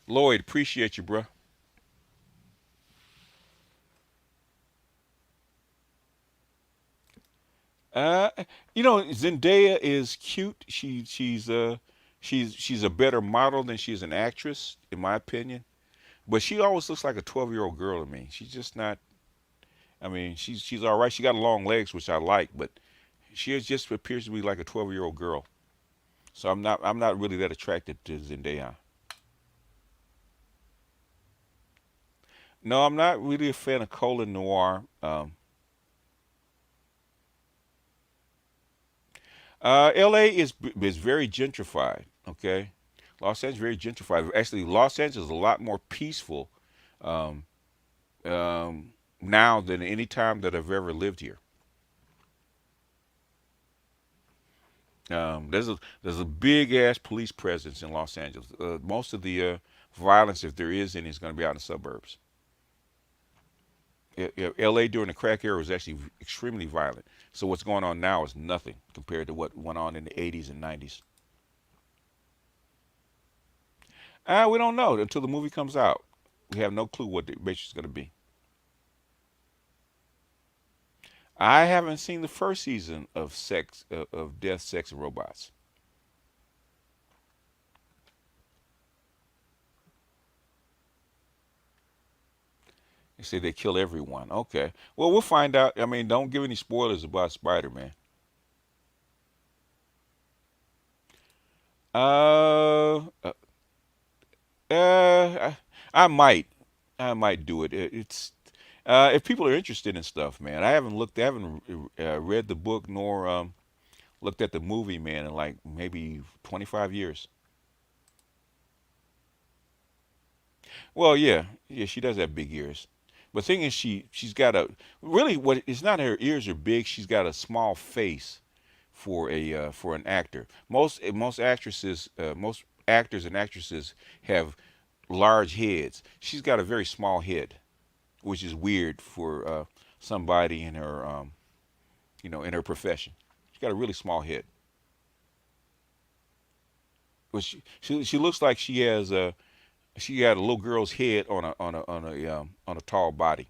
Lloyd, appreciate you, bro. Uh, Zendaya is cute. She's a better model than she's an actress, in my opinion. But she always looks like a 12-year-old girl to me. She's just not. I mean, she's all right. She got long legs, which I like, but she just appears to be like a 12-year-old girl. So I'm not really that attracted to Zendaya. No, I'm not really a fan of Colin Noir. L.A. is very gentrified. Okay, Los Angeles is very gentrified. Actually, Los Angeles is a lot more peaceful um, now than any time that I've ever lived here. There's a big ass police presence in Los Angeles. Most of the violence, if there is any, is going to be out in the suburbs. L.A. during the crack era was actually extremely violent. So what's going on now is nothing compared to what went on in the 80s and 90s. We don't know until the movie comes out. We have no clue what the Matrix is going to be. I haven't seen the first season of Death, Sex, and Robots. They say they kill everyone. Okay. Well, we'll find out. I mean, don't give any spoilers about Spider-Man. Uh, uh, I might, I might do it. It's if people are interested in stuff, man. I haven't read the book nor looked at the movie, man, in like maybe 25 years. Well, yeah, yeah, she does have big ears. But thing is, she's got a really what it's not her ears are big. She's got a small face for an actor. Most actors and actresses have large heads. She's got a very small head, which is weird for somebody in her in her profession. She's got a really small head. But she looks like she got a little girl's head on a tall body.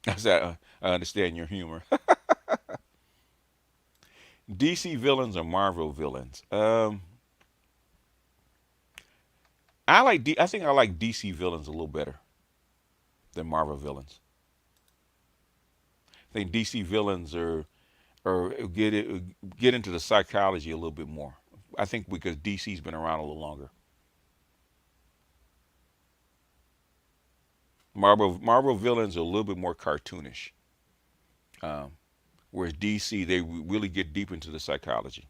I said, I understand your humor. DC villains or Marvel villains? I think I like DC villains a little better than Marvel villains. I think DC villains are or get into the psychology a little bit more. I think because DC's been around a little longer. Marvel villains are a little bit more cartoonish, um, whereas DC they really get deep into the psychology.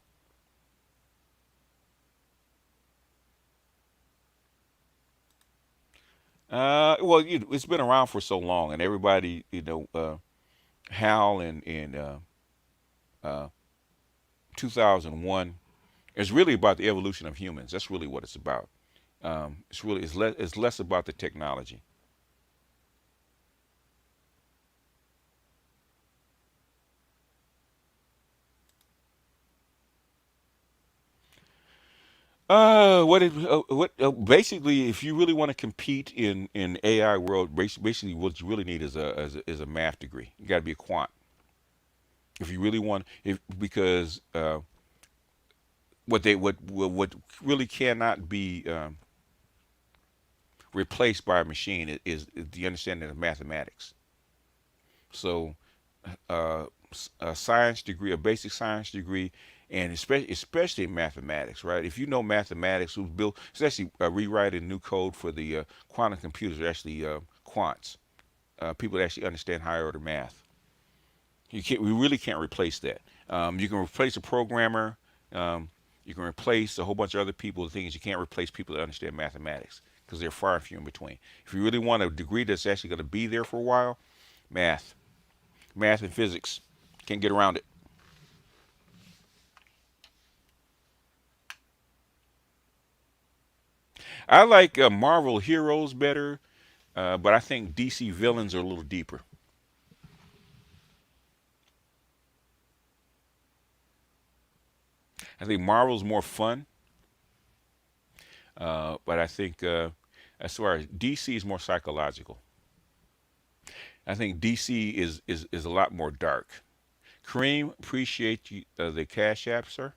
Well, it's been around for so long, and everybody, Hal and 2001 is really about the evolution of humans. That's really what it's about. It's less about the technology. Basically, if you really want to compete in AI world, basically what you really need is a math degree. You got to be a quant. If you really want, if because what really cannot be replaced by a machine is the understanding of mathematics. So, a science degree, a basic science degree, and especially in mathematics, right? If you know mathematics, who's built, especially rewriting new code for the quantum computers, are actually quants, people that actually understand higher order math. We really can't replace that. You can replace a programmer. Um, you can replace a whole bunch of other people. The thing is, you can't replace people that understand mathematics because they're far and few in between. If you really want a degree that's actually going to be there for a while, math. Math and physics. Can't get around it. I like Marvel heroes better, but I think DC villains are a little deeper. I think Marvel's more fun, but I think as far as DC is more psychological. I think DC is a lot more dark. Kareem, appreciate you, the Cash App, sir.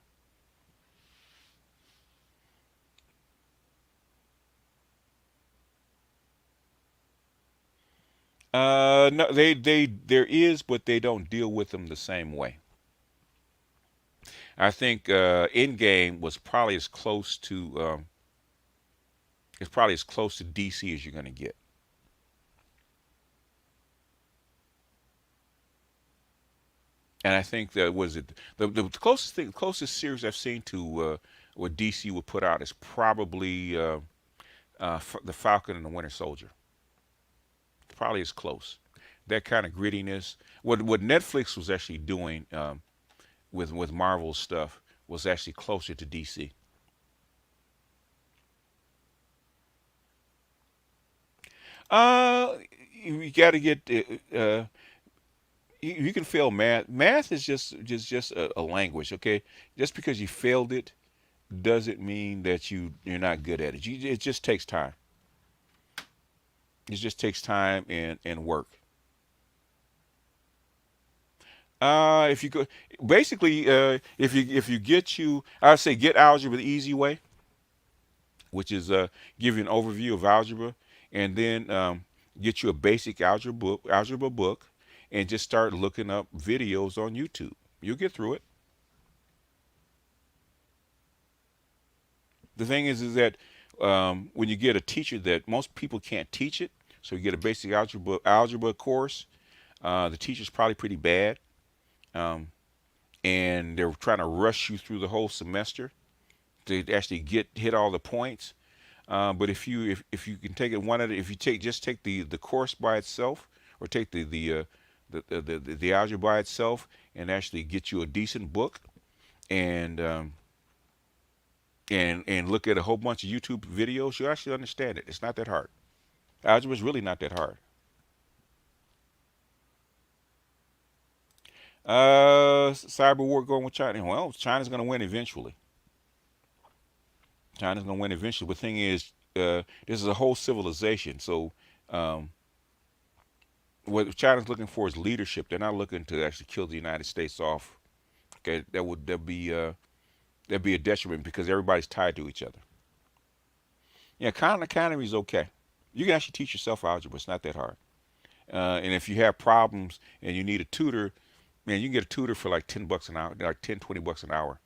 No, they there is, but they don't deal with them the same way. I think Endgame was probably as close to it's probably as close to DC as you're going to get. And I think that was it. The closest thing, closest series I've seen to what DC would put out is probably the Falcon and the Winter Soldier. Probably as close. That kind of grittiness. What Netflix was actually doing with Marvel stuff was actually closer to DC. Uh, you got to get you can fail math. Math is just a language, okay? Just because you failed it doesn't mean that you're not good at it. It just takes time. It just takes time and work. If you go, basically, if you get I would say get algebra the easy way, which is give you an overview of algebra, and then get you a basic algebra book, and just start looking up videos on YouTube. You'll get through it. The thing is that when you get a teacher that most people can't teach it, so you get a basic algebra course. The teacher's probably pretty bad, um, and they're trying to rush you through the whole semester to actually get hit all the points. But if you can take it one at if you take the course by itself, or take the algebra by itself, and actually get you a decent book, and and look at a whole bunch of YouTube videos, you actually understand it. It's not that hard. Algebra is really not that hard. Cyber war going with China. Well, China's going to win eventually. China's going to win eventually. But the thing is, this is a whole civilization. So, um, what China's looking for is leadership. They're not looking to actually kill the United States off. Okay, that'd be a detriment because everybody's tied to each other. Yeah, Khan Academy is okay. You can actually teach yourself algebra. It's not that hard. And if you have problems and you need a tutor, man, you can get a tutor for like $10 an hour, like 10, $20 an hour,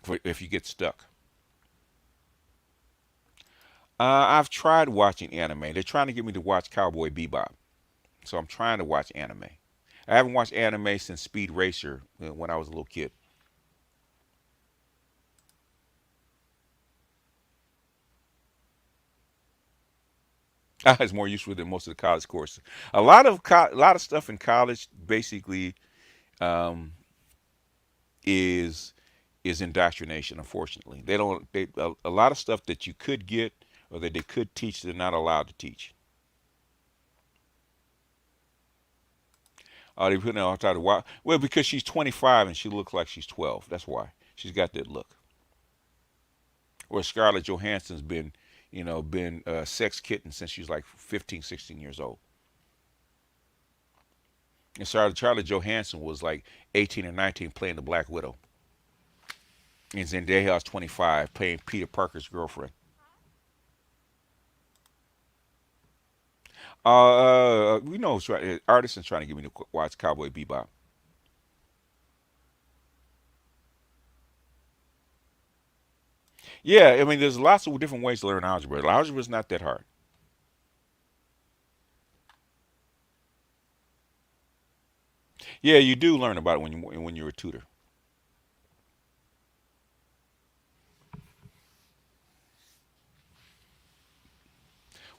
for if you get stuck. I've tried watching anime. They're trying to get me to watch Cowboy Bebop, so I'm trying to watch anime. I haven't watched anime since Speed Racer when I was a little kid. It's more useful than most of the college courses. A lot of stuff in college basically um, is is indoctrination. Unfortunately, they don't. A lot of stuff that you could get or that they could teach, they're not allowed to teach. They put her on top of why? Well, because she's 25 and she looks like she's 12. That's why she's got that look. Or Scarlett Johansson's been sex kitten since she's like 15, 16 years old. And Charlotte Johansson was like 18 or 19 playing the Black Widow. And Zendaya's 25 playing Peter Parker's girlfriend. We know artists trying to get me to watch Cowboy Bebop. Yeah, I mean, there's lots of different ways to learn algebra. Algebra is not that hard. Yeah, you do learn about it when you're a tutor.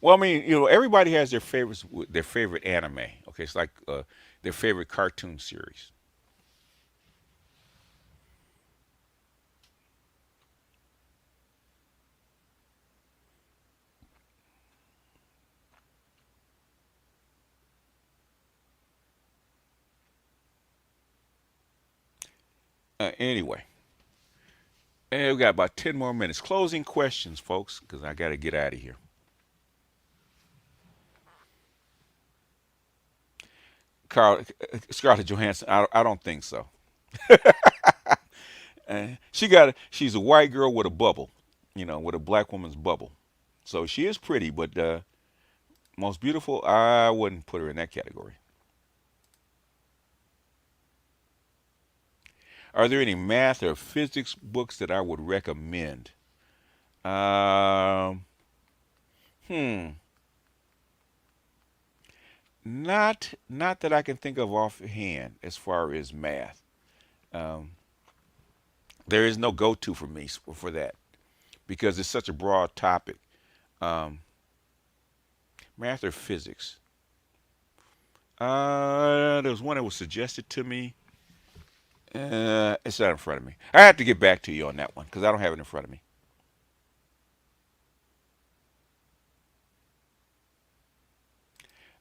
Well, I mean, everybody has their favorites, their favorite anime. Okay, it's like their favorite cartoon series. Anyway, and we got about 10 more minutes. Closing questions, folks, because I got to get out of here. Carl, Scarlett Johansson, I don't think so. She's a white girl with a bubble, with a black woman's bubble. So she is pretty, but most beautiful, I wouldn't put her in that category. Are there any math or physics books that I would recommend? Um, hmm, not that I can think of offhand as far as math. Um, there is no go-to for me for that because it's such a broad topic. Um, Math or physics? There was one that was suggested to me. It's not in front of me. I have to get back to you on that one because I don't have it in front of me.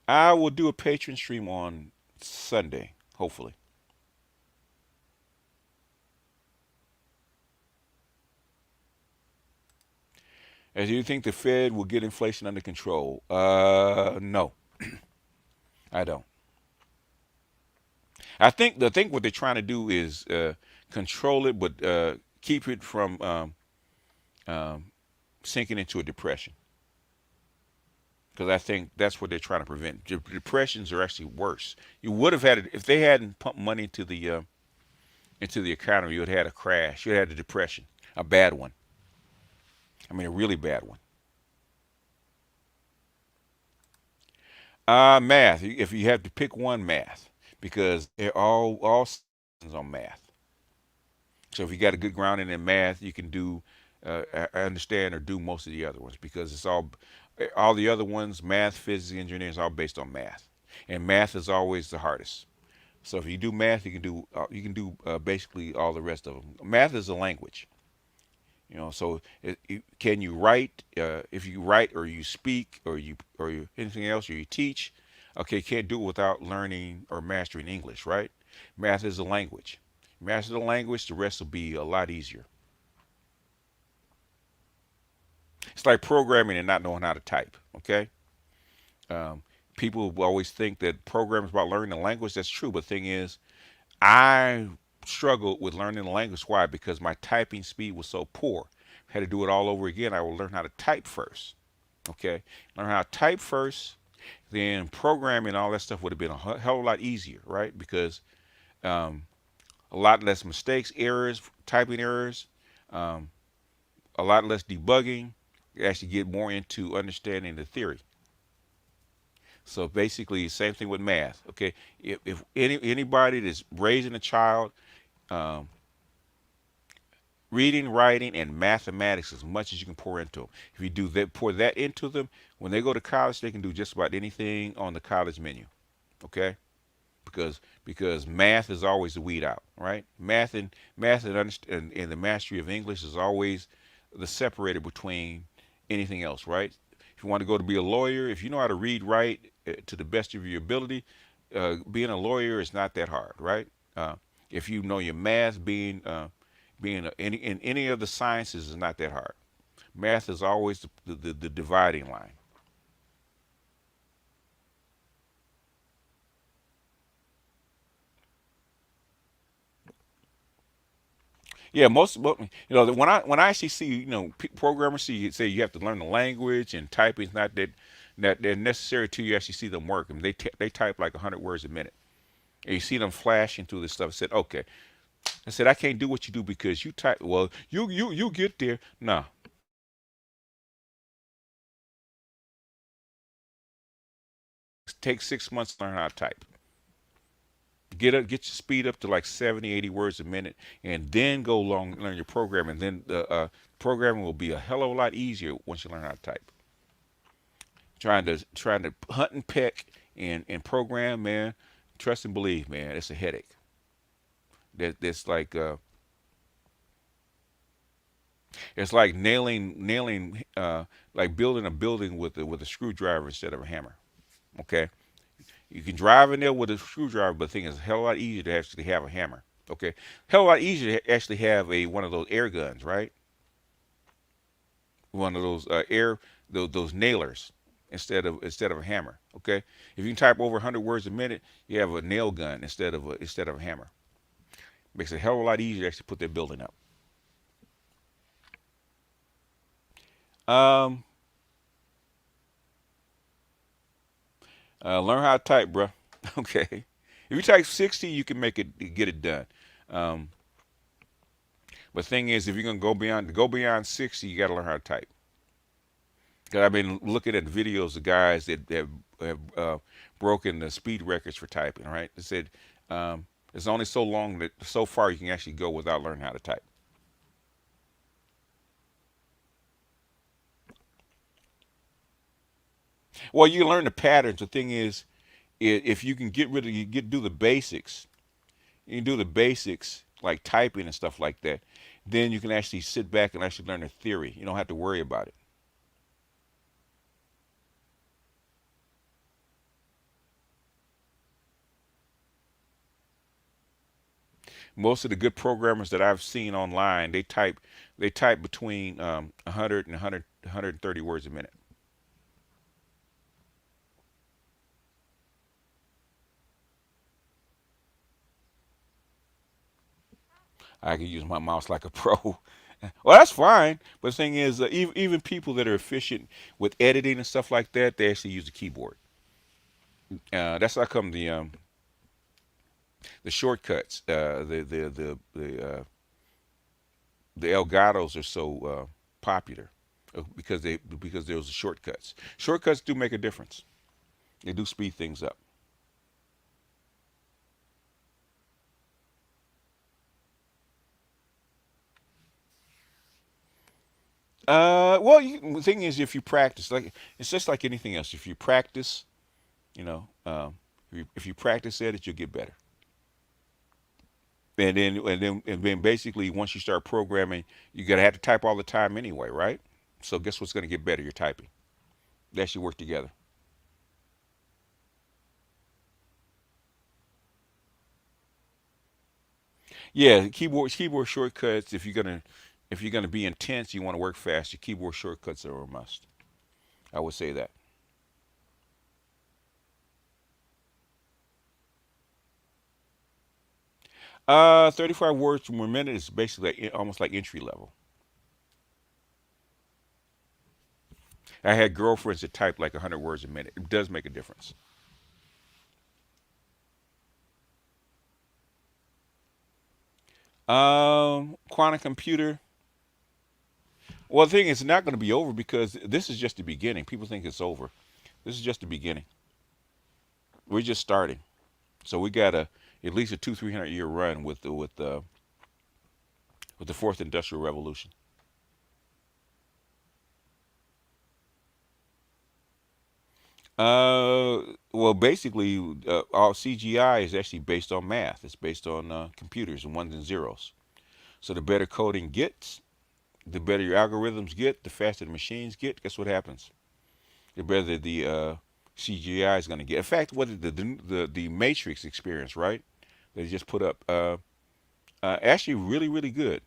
I will do a patron stream on Sunday, hopefully. As you think the Fed will get inflation under control? No, I don't. I think what they're trying to do is control it, but keep it from um, sinking into a depression. Because I think that's what they're trying to prevent. Depressions are actually worse. You would have had it if they hadn't pumped money into the economy. You would have had a crash. You would have had a depression, a bad one. I mean, a really bad one. Math. If you have to pick one, math, because they're all systems on math. So if you got a good grounding in math, you can do understand or do most of the other ones because it's all the other ones, math, physics, engineering, is all based on math, and math is always the hardest. So if you do math, you can do basically all the rest of them. Math is a language. So can you write? If you write or you speak or anything else or you teach, okay, can't do it without learning or mastering English, right? Math is a language. Master the language, the rest will be a lot easier. It's like programming and not knowing how to type. Okay, um, people always think that programming is about learning the language. That's true, but the thing is, I struggled with learning the language. Why? Because my typing speed was so poor. Had to do it all over again. I would learn how to type first. Okay, learn how to type first, then programming and all that stuff would have been a hell of a lot easier, right? Because um, a lot less mistakes, errors, typing errors, um, a lot less debugging. You actually get more into understanding the theory. So basically, same thing with math. Okay, if anybody that's raising a child, um, reading, writing, and mathematics as much as you can pour into them. If you do that, pour that into them, when they go to college, they can do just about anything on the college menu. Okay, because math is always the weed out, right? Math and the mastery of English is always the separator between anything else, right? If you want to go to be a lawyer, if you know how to read, write to the best of your ability, being a lawyer is not that hard, right? If you know your math, in any of the sciences is not that hard. Math is always the dividing line. Yeah, when I actually see programmers say you have to learn the language and typing is not that they're necessary to you actually see them work. I mean, they type like 100 words a minute, and you see them flashing through this stuff. I said, okay, I said I can't do what you do because you type. Well, you get there. No, it takes 6 months to learn how to type. Get your speed up to like 70, 80 words a minute, and then go long learn your programming. Then the programming will be a hell of a lot easier once you learn how to type. Trying to hunt and peck and program, man. Trust and believe, man. It's a headache. That's like it's like nailing like building a building with a screwdriver instead of a hammer. Okay, you can drive in there with a screwdriver, but the thing is, a hell of a lot easier to actually have a hammer. Okay, hell of a lot easier to actually have a one of those air guns, right? One of those those nailers instead of a hammer. Okay, if you can type over 100 words a minute, you have a nail gun instead of a hammer. Makes it a hell of a lot easier to actually put that building up. Um, Learn how to type, bro. Okay, if you type 60, you can get it done. Um, but the thing is, if you're gonna go beyond 60, you got to learn how to type. Cause I've been looking at videos of guys that have broken the speed records for typing. Right? They said it's only so long that so far you can actually go without learning how to type. Well, you learn the patterns. The thing is, if you can get rid of you get do the basics, you can do the basics like typing and stuff like that. Then you can actually sit back and actually learn the theory. You don't have to worry about it. Most of the good programmers that I've seen online, they type between 100 and 130 words a minute. I can use my mouse like a pro. Well, that's fine. But the thing is, even people that are efficient with editing and stuff like that, they actually use the keyboard. That's how come the shortcuts, the Elgatos are so popular because there's shortcuts. Shortcuts do make a difference. They do speed things up. Well, the thing is, if you practice, like it's just like anything else. If you practice, you know, if you practice at it, you'll get better. And then basically, once you start programming, you gotta have to type all the time anyway, right? So guess what's gonna get better? Your typing. That should work together. Yeah, keyboard shortcuts. If you're gonna be intense, you want to work fast. Your keyboard shortcuts are a must. I would say that. 35 words per minute is basically almost like entry level. I had girlfriends that type like 100 words a minute. It does make a difference. Quantum computer. Well, the thing is, it's not going to be over because this is just the beginning. People think it's over. This is just the beginning. We're just starting. So we got at least a 200-300 year run with the fourth industrial revolution. Well, basically, all CGI is actually based on math. It's based on computers and ones and zeros. So the better coding gets, the better your algorithms get, the faster the machines get. Guess what happens? The better the CGI is going to get. In fact, what is the Matrix experience, right? They just put up, actually really really good.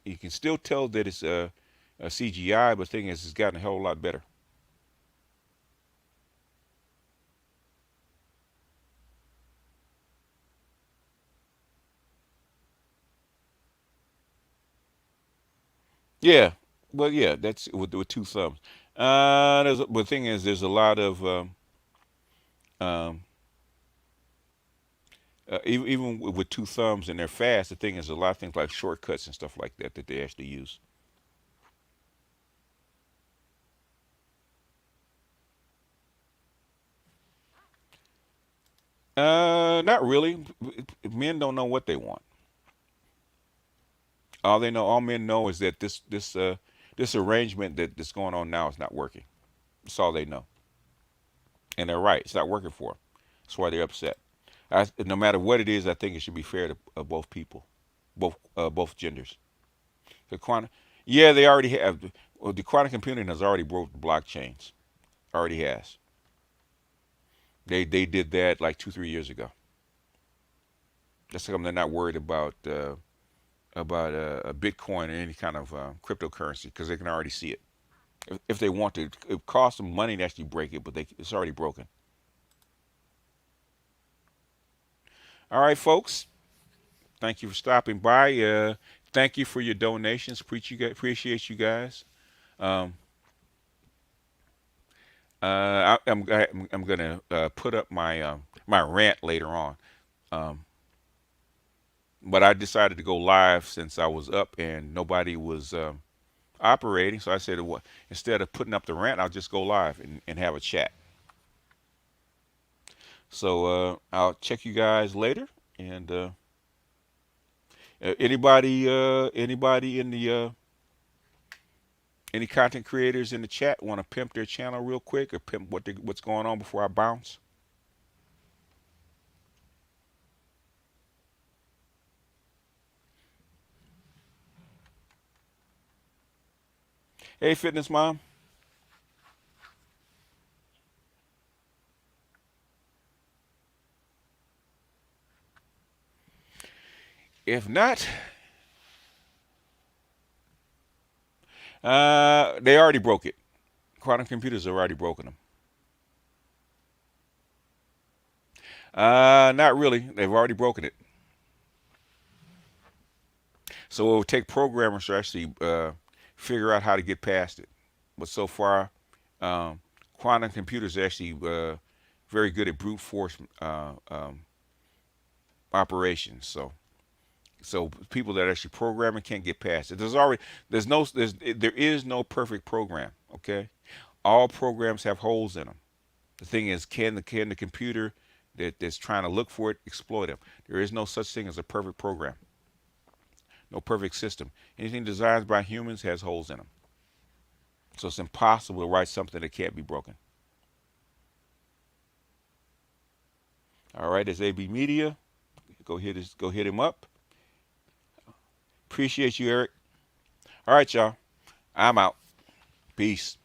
You can still tell that it's a CGI, but the thing is, it's gotten a hell of a lot better. Yeah, well, yeah, that's with two thumbs. But the thing is, there's a lot of um, even with two thumbs and they're fast. The thing is, a lot of things like shortcuts and stuff like that that they actually use. Not really. Men don't know what they want. All men know is that this arrangement that's going on now is not working. That's all they know, and they're right. It's not working for them. That's why they're upset. No matter what it is, I think it should be fair to both people, both genders. The quantum, yeah, they already have. Well, the quantum computing has already broke the blockchains. Already has. They did that like 2 3 years ago. That's how come they're not worried about a Bitcoin or any kind of cryptocurrency because they can already see it. If they want to, it costs them money to actually break it, but it's already broken. All right, folks. Thank you for stopping by. Thank you for your donations. Appreciate you guys. Um, I'm gonna put up my rant later on. Um, but I decided to go live since I was up and nobody was operating. So I said, well, instead of putting up the rant, I'll just go live and have a chat. So I'll check you guys later. And anybody in the any content creators in the chat want to pimp their channel real quick or pimp what's going on before I bounce? Hey, fitness mom. If not, they already broke it. Quantum computers have already broken them. Not really. They've already broken it. So it will take programmers to actually figure out how to get past it. But so far, um, quantum computers are actually very good at brute force operations. So people that actually program it can't get past it. There is no perfect program. Okay, all programs have holes in them. The thing is, can the computer that's trying to look for it exploit them? There is no such thing as a perfect program. No perfect system. Anything designed by humans has holes in them. So it's impossible to write something that can't be broken. All right, it's AB Media. Go hit him up. Appreciate you, Eric. All right, y'all. I'm out. Peace.